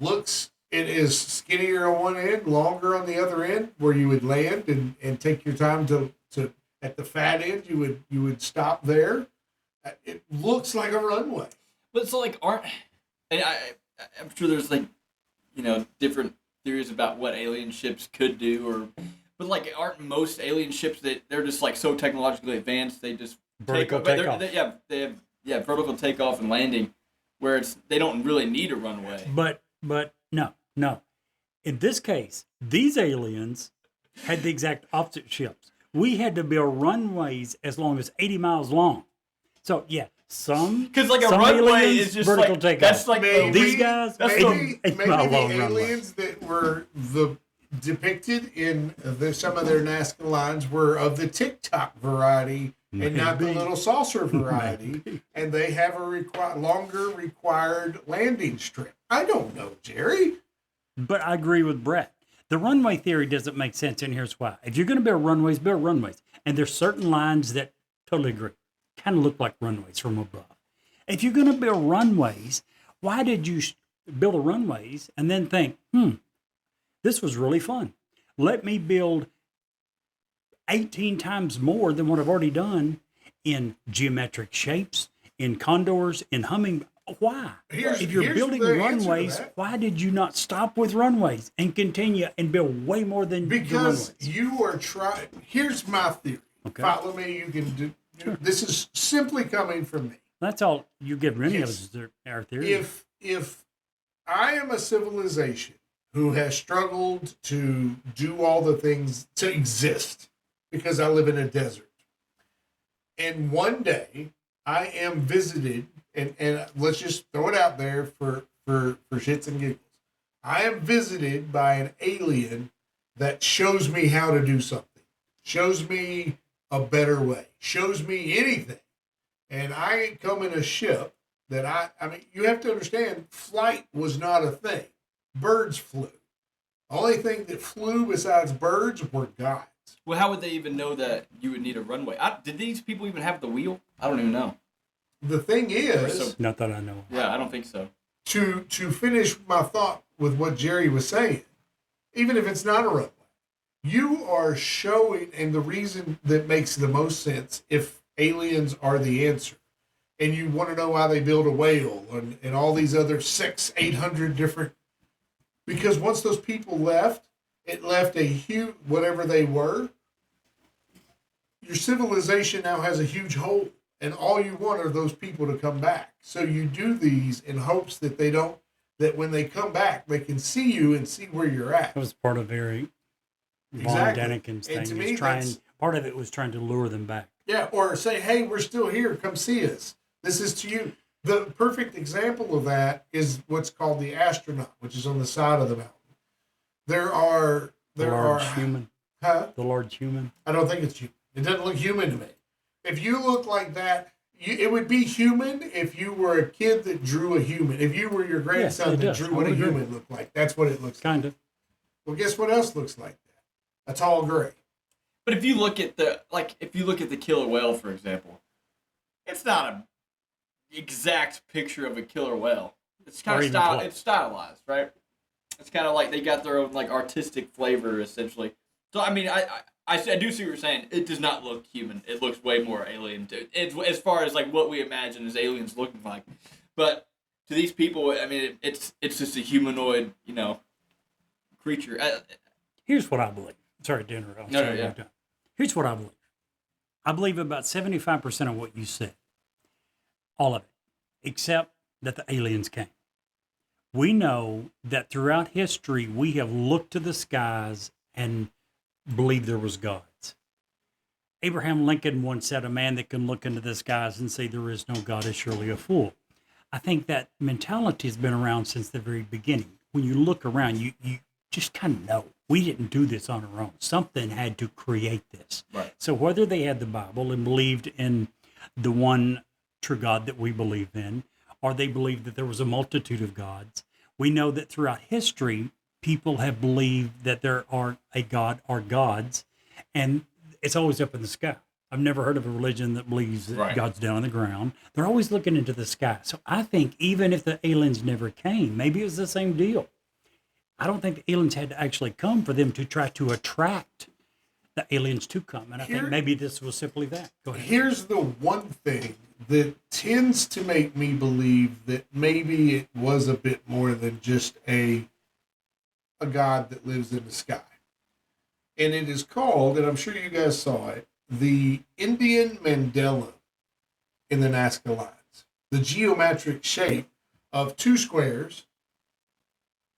looks, it is skinnier on one end, longer on the other end, where you would land and take your time to at the fat end, you would stop there. It looks like a runway. But it's like, and I'm sure there's different theories about what alien ships could do, but like, aren't most alien ships that they're just like so technologically advanced they just vertical takeoff? They have vertical takeoff and landing, where they don't really need a runway. But no. In this case, these aliens had the exact opposite ships. We had to build runways as long as 80 miles long. So yeah, because like a runway is just vertical like takeoff. that's like these guys. Maybe the long aliens that were depicted in some of their Nazca lines were of the TikTok variety and not the little saucer variety, and they have a longer required landing strip. I don't know, Jerry. But I agree with Brett. The runway theory doesn't make sense, and here's why. If you're going to build runways, build runways. And there's certain lines that totally agree, kind of look like runways from above. If you're going to build runways, why did you build the runways and then think, this was really fun. Let me build 18 times more than what I've already done in geometric shapes, in condors, in humming. Why? If you're building runways, why did you not stop with runways and continue and build way more than because the runways? You are trying. Here's my theory. Okay. Follow me. You can do. Sure. This is simply coming from me. That's all you give any of us our theory. If I am a civilization who has struggled to do all the things to exist because I live in a desert, and one day I am visited, and let's just throw it out there for shits and giggles. I am visited by an alien that shows me how to do something, shows me a better way, shows me anything. And I come in a ship that I mean, you have to understand, flight was not a thing. Birds flew. The only thing that flew besides birds were gods. Well, how would they even know that you would need a runway? Did these people even have the wheel? I don't even know. The thing is... Not that I know. Yeah, I don't think so. To finish my thought with what Jerry was saying, even if it's not a runway, you are showing, and the reason that makes the most sense, if aliens are the answer, and you want to know why they build a whale and all these other 800 different, because once those people left, it left a huge, whatever they were, your civilization now has a huge hole, and all you want are those people to come back. So you do these in hopes that that when they come back, they can see you and see where you're at. That was part of Eric von Daniken's thing. And to me, part of it was trying to lure them back. Yeah, or say, hey, we're still here. Come see us. This is to you. The perfect example of that is what's called the astronaut, which is on the side of the mountain. There are human. Huh? The large human. I don't think it's human. It doesn't look human to me. If you look like that, it would be human if you were a kid that drew a human. If you were your grandson it that does. drew I what would a agree. human looked like. That's what it looks like. Kind of. Well, guess what else looks like that? A tall gray. But if you look at the killer whale, for example, it's not an exact picture of a killer whale. It's kind of it's stylized, right? It's kind of like they got their own like artistic flavor, essentially. So I mean, I do see what you're saying. It does not look human. It looks way more alien to it, as far as like what we imagine as aliens looking like. But to these people, I mean, it's just a humanoid, creature. Here's what I believe. Sorry to interrupt. No, yeah. Here's what I believe. I believe about 75% of what you said. All of it. Except that the aliens came. We know that throughout history, we have looked to the skies and believed there was gods. Abraham Lincoln once said, a man that can look into the skies and say there is no God is surely a fool. I think that mentality has been around since the very beginning. When you look around, you just kind of know. We didn't do this on our own. Something had to create this. Right. So whether they had the Bible and believed in the one true God that we believe in, or they believed that there was a multitude of gods, we know that throughout history, people have believed that there are a God or gods, and it's always up in the sky. I've never heard of a religion that believes that God's down on the ground. They're always looking into the sky. So I think even if the aliens never came, maybe it was the same deal. I don't think the aliens had to actually come for them to try to attract the aliens to come. And I think maybe this was simply that. Go ahead. Here's the one thing that tends to make me believe that maybe it was a bit more than just a God that lives in the sky. And it is called, and I'm sure you guys saw it, the Indian Mandela in the Nazca lines. The geometric shape of two squares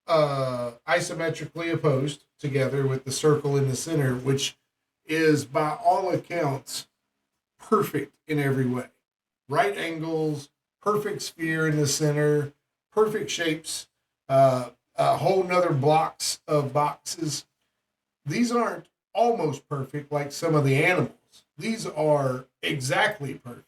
isometrically opposed together with the circle in the center, which is by all accounts perfect in every way. Right angles, perfect sphere in the center, perfect shapes, a whole nother blocks of boxes. These aren't almost perfect like some of the animals. These are exactly perfect.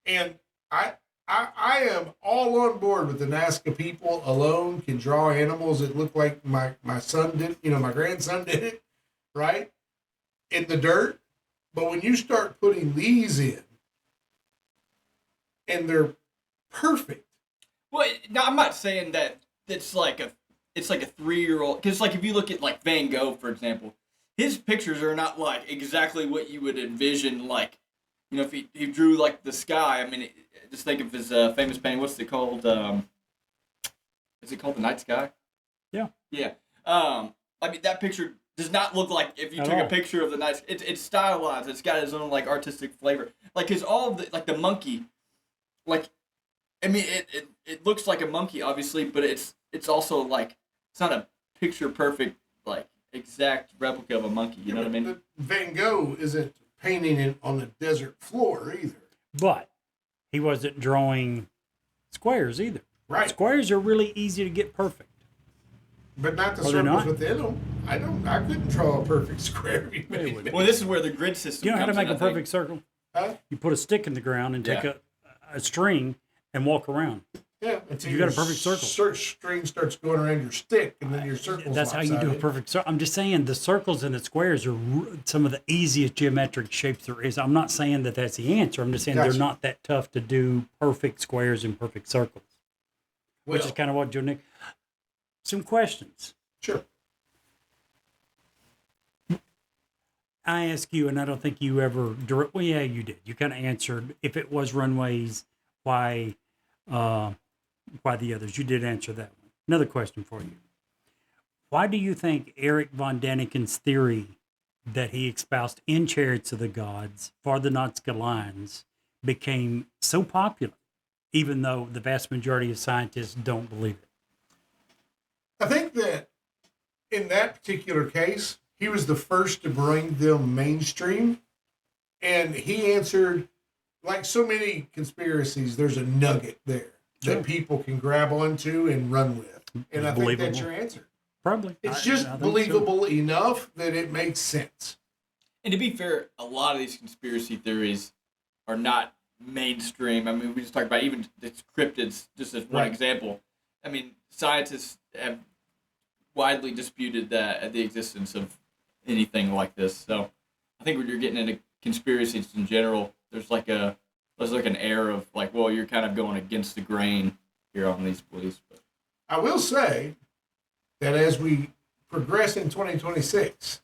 And I am all on board with the Nazca people alone can draw animals that look like my son did, my grandson did it, right? In the dirt. But when you start putting these in, and they're perfect. Well, now I'm not saying that it's like a 3-year-old, because like if you look at like Van Gogh, for example, his pictures are not like exactly what you would envision. Like, if he drew like the sky. I mean, just think of his famous painting. What's it called? Is it called The Night Sky? Yeah. Yeah. I mean, that picture does not look like if you took a picture of the night. It's stylized. It's got its own like artistic flavor. Like his all of the like the monkey. Like, I mean, it looks like a monkey, obviously, but it's also like it's not a picture perfect like exact replica of a monkey. You know what I mean? Van Gogh isn't painting it on the desert floor either. But he wasn't drawing squares either. Right. Squares are really easy to get perfect. But not the Are they circles not? within them. I couldn't draw a perfect square. Well, this is where the grid system. You know how to comes make in, a perfect circle? Huh? You put a stick in the ground and take a string and walk around. Yeah, until You got a perfect circle. String starts going around your stick, and then your circle. That's how you do a perfect circle. I'm just saying the circles and the squares are some of the easiest geometric shapes there is. I'm not saying that that's the answer. I'm just saying Gotcha. they're not that tough to do perfect squares and perfect circles, which is kind of what Joe Nick. Some questions. Sure. I ask you, and I don't think you ever. Well, yeah, you did. You kind of answered if it was runways, why the others. You did answer that one. Another question for you. Why do you think Eric von Daniken's theory that he espoused in Chariots of the Gods for the Nazca lines became so popular, even though the vast majority of scientists don't believe it? I think that in that particular case, he was the first to bring them mainstream, and he answered, like so many conspiracies, there's a nugget there that people can grab onto and run with. And I think that's your answer. Probably. It's I just think believable so. enough that it makes sense. And to be fair, a lot of these conspiracy theories are not mainstream. I mean, we just talked about even the cryptids, just as one Right. example. I mean, scientists have widely disputed the existence of anything like this. So I think when you're getting into conspiracies in general, there's like an air of like, well, you're kind of going against the grain here on these beliefs. But I will say that as we progress in 2026,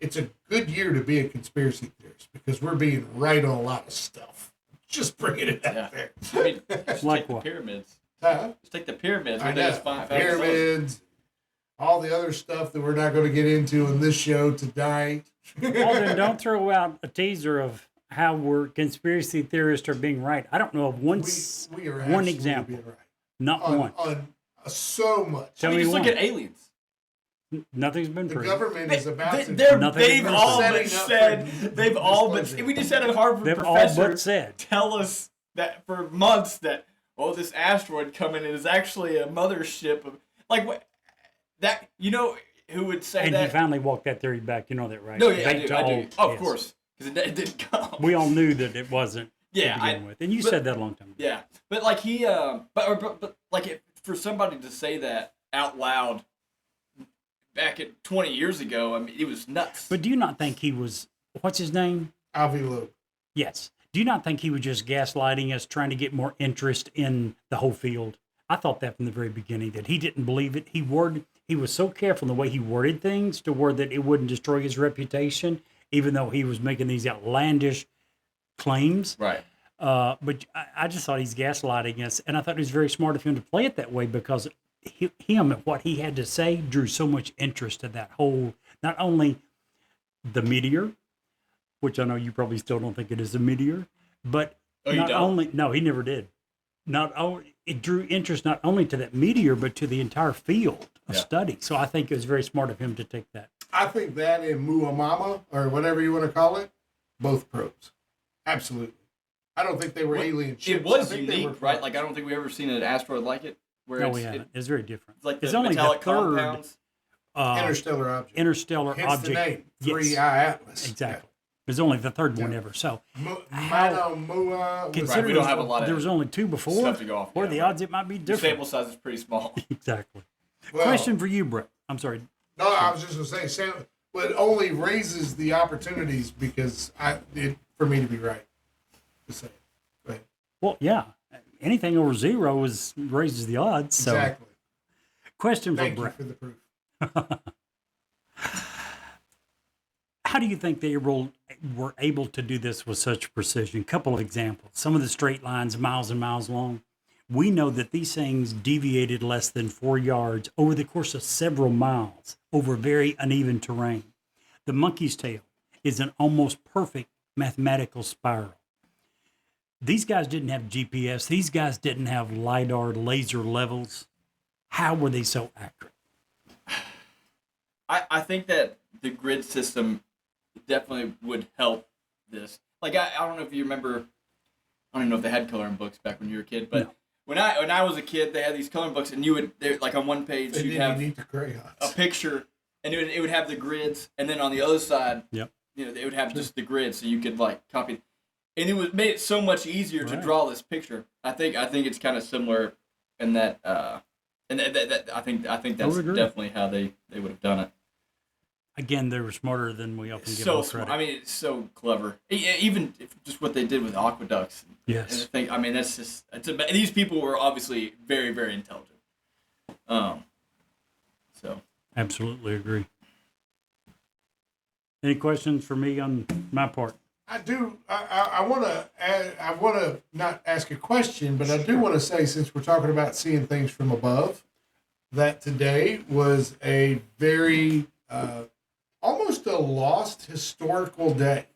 it's a good year to be a conspiracy theorist because we're being right on a lot of stuff. Just bringing it out Yeah. there. I mean, just Like take the what? pyramids. Huh? Just take the pyramids. I We did know. this five Pyramids, all the other stuff that we're not going to get into in this show tonight. Well, then don't throw out a teaser of how we're conspiracy theorists are being right. I don't know of one, We are one absolutely example, being right. not one. On so much. Tell I mean, me just one. look at aliens. Nothing's been The proven. government is about to. Nothing They've been all setting but up for said, they've all but, disclosure. we just had a Harvard They've all professor but said. tell us that for months that, oh, this asteroid coming in is actually a mothership of, like, what, that, you know, who would say And he that? finally walked that theory back. You know that, right? No, yeah, I Baked do. Oh, all- of yes. course. Because it didn't come. We all knew that it wasn't Yeah, to begin with. And you but- said that a long time ago. Yeah, but like he, but like for somebody to say that out loud back at 20 years ago, I mean, it was nuts. But do you not think he was, what's his name? Avi Loeb. Yes. Do you not think he was just gaslighting us, trying to get more interest in the whole field? I thought that from the very beginning, that he didn't believe it. He was so careful in the way he worded things to word that it wouldn't destroy his reputation, even though he was making these outlandish claims. Right. But I just thought he's gaslighting us, and I thought it was very smart of him to play it that way because him and what he had to say drew so much interest to that whole, not only the meteor, which I know you probably still don't think it is a meteor, but Oh, you not don't? only, no, he never did. Not only, it drew interest not only to that meteor, but to the entire field of Yeah. study. So I think it was very smart of him to take that. I think that and Muamama, or whatever you want to call it, both pros. Absolutely. I don't think they were alien ships. It was I think they unique, were right? Like I don't think we ever seen an asteroid like it. Where No, it's, we haven't. it- It's very different. it's like It's the only the metallic third compounds. interstellar object. interstellar Hence object. the name, Yes. 3-Eye Atlas. Exactly. It's only the third one Yeah. ever. So Mano Mua. was- considering we don't have a lot of there was only two before, stuff to go off. what are Yeah, the right. odds it might be The different? sample size is pretty small. Exactly. well, Question for you, Brett. I'm sorry. No, I was just going to say, but it only raises the opportunities because for me to be right. Just say. Go ahead. Well, yeah. Anything over zero raises the odds. So, Exactly. question for Thank you Brett. for the proof. How do you think they were able to do this with such precision? Couple of examples. Some of the straight lines, miles and miles long. We know that these things deviated less than 4 yards over the course of several miles over very uneven terrain. The monkey's tail is an almost perfect mathematical spiral. These guys didn't have GPS. These guys didn't have LiDAR laser levels. How were they so accurate? I think that the grid system definitely would help this. Like I don't know if you remember. I don't even know if they had coloring books back when you were a kid, but No. when I was a kid, they had these coloring books, and like on one page And you'd then have you need the crayons. a picture, and it would have the grids, and then on the other side, Yep. it would have just the grid, so you could like copy, and it made it so much easier to Right. draw this picture. I think it's kind of similar in that, and that I think that's would agree. definitely how they would have done it. Again, they were smarter than we often give So them smart. credit. I mean, it's so clever. Even just what they did with aqueducts. Yes. And I think, I mean, that's just these people were obviously very, very intelligent. So Absolutely agree. Any questions for me on my part? I do. I want to. I want to not ask a question, but I do want to say, since we're talking about seeing things from above, that today was a very almost a lost historical day.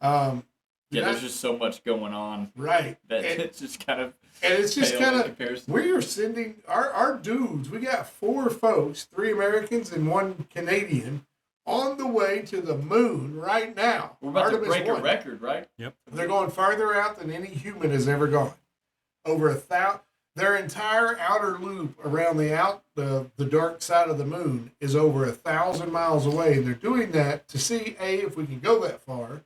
yeah, not- there's just so much going on right, that and, it's just kind of and it's just pale in kind of comparison. we are sending our dudes. We got 4 folks, 3 Americans and 1 Canadian, on the way to the moon right now. We're about Artemis to break 1. a record, right? Yep. They're going farther out than any human has ever gone. Over 1,000. Their entire outer loop around the dark side of the moon is over 1,000 miles away. And they're doing that to see A, if we can go that far,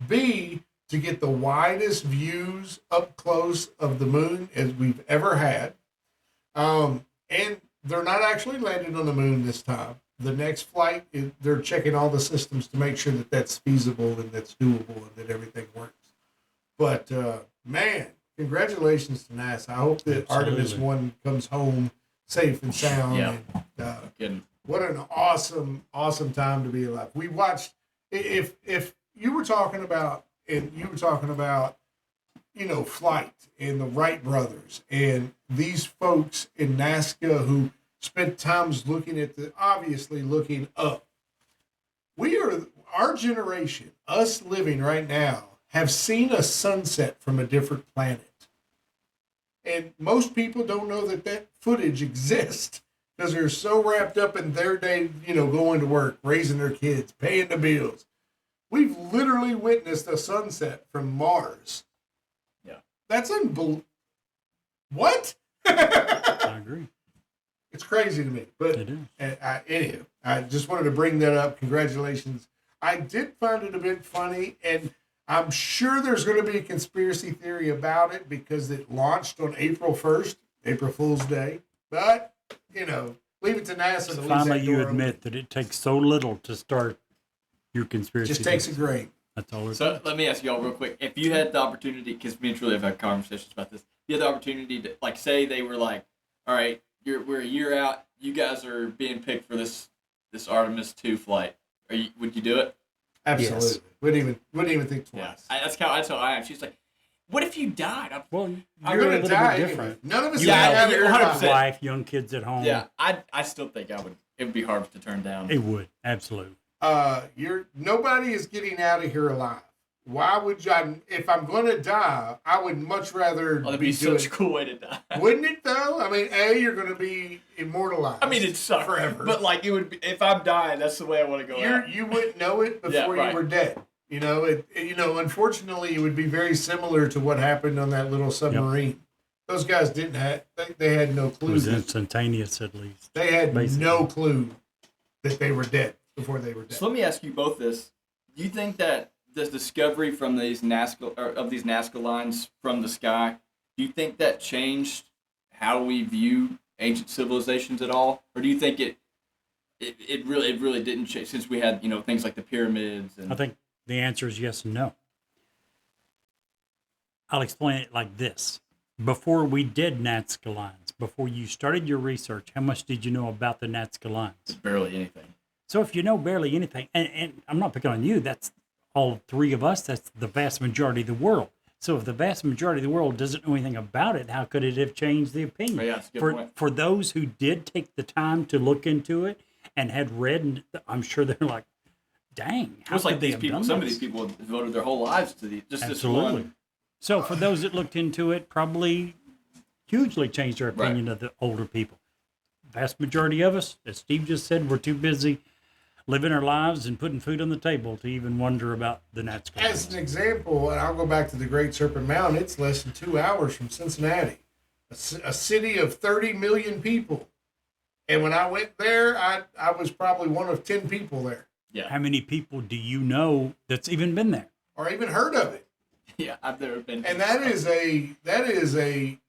B, to get the widest views up close of the moon as we've ever had. And they're not actually landing on the moon this time. The next flight, they're checking all the systems to make sure that that's feasible and that's doable and that everything works. But man, congratulations to NASA. I hope that Artemis 1 comes home safe and sound. Yeah. And, what an awesome time to be alive. We watched, if you were talking about, flight and the Wright brothers and these folks in Nazca who spent times looking up. Our generation, us living right now, have seen a sunset from a different planet. And most people don't know that footage exists because they're so wrapped up in their day, going to work, raising their kids, paying the bills. We've literally witnessed a sunset from Mars. Yeah. That's unbelievable. What? I agree. It's crazy to me. But It is. anyhow, I just wanted to bring that up. Congratulations. I did find it a bit funny, and I'm sure there's going to be a conspiracy theory about it because it launched on April 1st, April Fool's Day. But, leave it to NASA to leave Finally, that you door admit open. that it takes so little to start your conspiracy. Just takes a theories. grain. That's all it So let me ask y'all real quick. If you had the opportunity, because me and Truly have had conversations about this, if you had the opportunity to, say they were like, all right, we're a year out, you guys are being picked for this Artemis 2 flight. Would you do it? Absolutely. Yes. Wouldn't even think Yeah. twice. That's how I am. She's like, what if you died? Well, I'm you're a going to little die bit anyway. different. None of us You have have it. you're 100%. Wife, young kids at home. Yeah, I still think it would be hard to turn down. It would. Absolutely. Nobody is getting out of here alive. Why would you? If I'm going to die, I would much rather That'd be be doing. such a cool way to die. Wouldn't it though? I mean, you're going to be immortalized. I mean, it'd suck forever. but like it would be, if I'm dying, that's the way I want to go out. You wouldn't know it before right. you were dead. Unfortunately, it would be very similar to what happened on that little submarine. Those guys didn't have. They had no It clue. was instantaneous, at least. They had basically. no clue that they were dead before they were dead. So let me ask you both this: do you think that this discovery from these Nazca lines from the sky, do you think that changed how we view ancient civilizations at all, or do you think it really didn't change since we had things like the pyramids and I think the answer is yes and no. I'll explain it like this. Before we did Nazca lines, before you started your research, how much did you know about the Nazca lines? barely anything? So if you know barely anything, and I'm not picking on you, that's all three of us, that's the vast majority of the world. So if the vast majority of the world doesn't know anything about it, how could it have changed the opinion? Oh, yeah, that's a good point. For those who did take the time to look into it and had read, and I'm sure they're like, dang, how It's could like they these have people. done Some of this? these people devoted their whole lives to this Absolutely. one. So for those that looked into it, probably hugely changed their opinion of the older people. Vast majority of us, as Steve just said, we're too busy living our lives and putting food on the table to even wonder about the Nazca. As an example, and I'll go back to the Great Serpent Mountain, it's less than 2 hours from Cincinnati, a city of 30 million people. And when I went there, I was probably one of 10 people there, Yeah, How many people do you know that's even been there? or even heard of it. yeah. I've never been. And that is a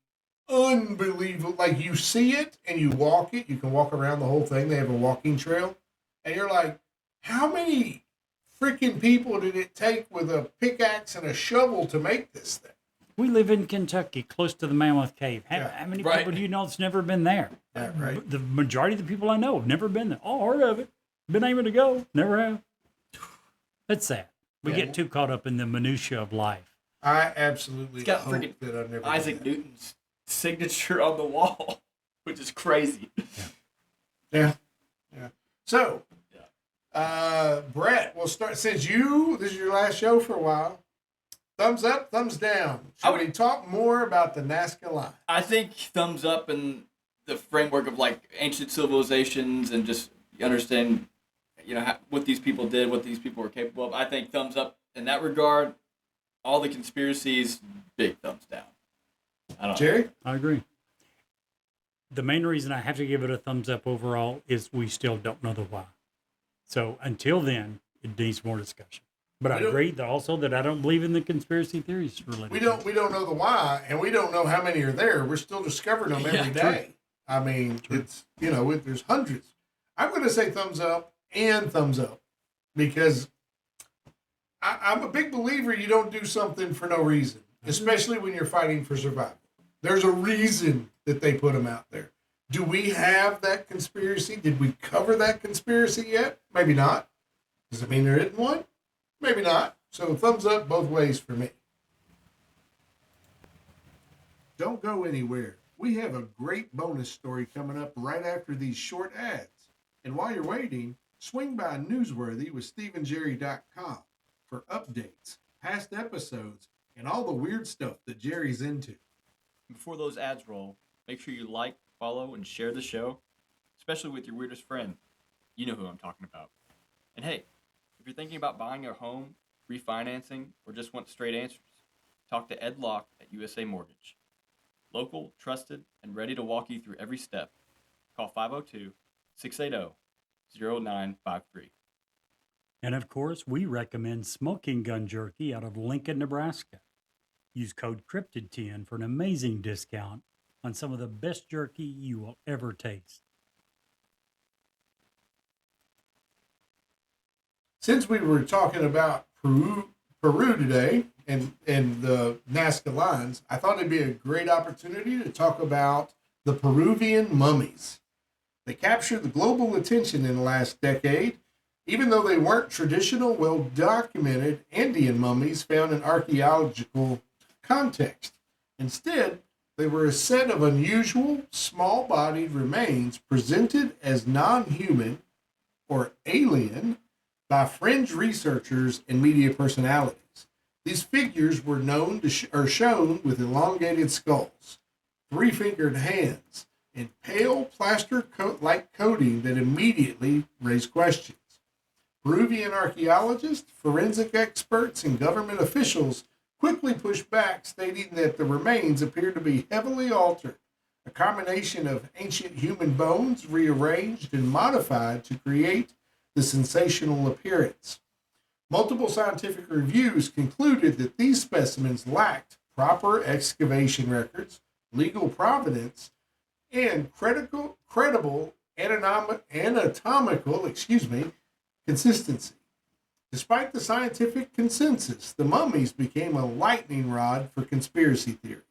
unbelievable. Like, you see it and you walk it. You can walk around the whole thing. They have a walking trail, and you're like, how many freaking people did it take with a pickaxe and a shovel to make this thing? We live in Kentucky, close to the Mammoth Cave. How many Right. people do you know that's never been there? Right. The majority of the people I know have never been there. Oh, heard of it. Been able to go. Never have. That's sad. We Yeah. get too caught up in the minutia of life. I absolutely It's got hope freaking that I've never done Isaac that. Newton's signature on the wall, which is crazy. Yeah. So, Brett, we'll start. Since this is your last show for a while, thumbs up, thumbs down. I Should we talk more about the Nazca line? I think thumbs up in the framework of like ancient civilizations and just understand, what these people did, what these people were capable of. I think thumbs up in that regard. All the conspiracies, big thumbs down. I don't know. Jerry? I agree. The main reason I have to give it a thumbs up overall is we still don't know the why. So until then, it needs more discussion. But I We don't- agree that also that I don't believe in the conspiracy theories related. We don't know the why, and we don't know how many are there. We're still discovering them every day. I mean, it's there's hundreds. I'm going to say thumbs up and thumbs up because I'm a big believer you don't do something for no reason, especially when you're fighting for survival. There's a reason that they put them out there. Do we have that conspiracy? Did we cover that conspiracy yet? Maybe not. Does it mean there isn't one? Maybe not. So thumbs up both ways for me. Don't go anywhere. We have a great bonus story coming up right after these short ads. And while you're waiting, swing by Newsworthy with StephenJerry.com for updates, past episodes, and all the weird stuff that Jerry's into. Before those ads roll, make sure you like, follow, and share the show, especially with your weirdest friend. You know who I'm talking about. And hey, if you're thinking about buying a home, refinancing, or just want straight answers, talk to Ed Locke at USA Mortgage. Local, trusted, and ready to walk you through every step. Call 502-680-0953. And of course, we recommend smoking gun jerky out of Lincoln, Nebraska. Use code CRYPTID10 for an amazing discount on some of the best jerky you will ever taste. Since we were talking about Peru today and the Nazca lines, I thought it'd be a great opportunity to talk about the Peruvian mummies. They captured the global attention in the last decade, even though they weren't traditional, well-documented Andean mummies found in archaeological context. Instead, they were a set of unusual, small-bodied remains presented as non-human or alien by fringe researchers and media personalities. These figures were known to are shown with elongated skulls, three-fingered hands, and pale plaster-like coating that immediately raised questions. Peruvian archaeologists, forensic experts, and government officials quickly pushed back, stating that the remains appeared to be heavily altered, a combination of ancient human bones rearranged and modified to create the sensational appearance. Multiple scientific reviews concluded that these specimens lacked proper excavation records, legal provenance, and credible anatomical consistency. Despite the scientific consensus, the mummies became a lightning rod for conspiracy theories.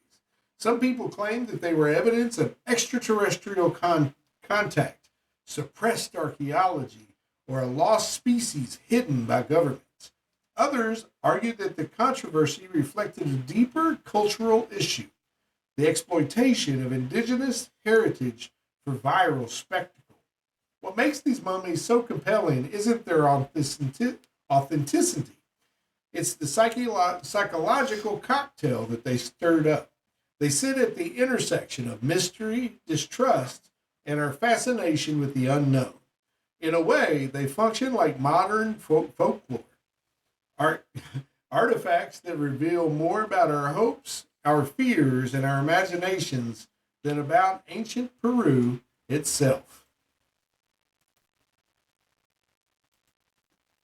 Some people claimed that they were evidence of extraterrestrial contact, suppressed archaeology, or a lost species hidden by governments. Others argued that the controversy reflected a deeper cultural issue, the exploitation of indigenous heritage for viral spectacle. What makes these mummies so compelling isn't their authenticity. It's the psychological cocktail that they stirred up. They sit at the intersection of mystery, distrust, and our fascination with the unknown. In a way, they function like modern folklore, artifacts that reveal more about our hopes, our fears, and our imaginations than about ancient Peru itself.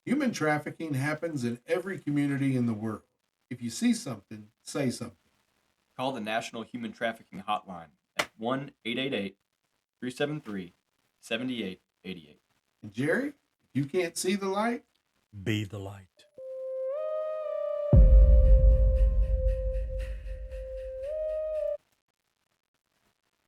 Human trafficking happens in every community in the world. If you see something, say something. Call the National Human Trafficking Hotline at 1-888-373-7888. And Jerry, if you can't see the light, Be the light.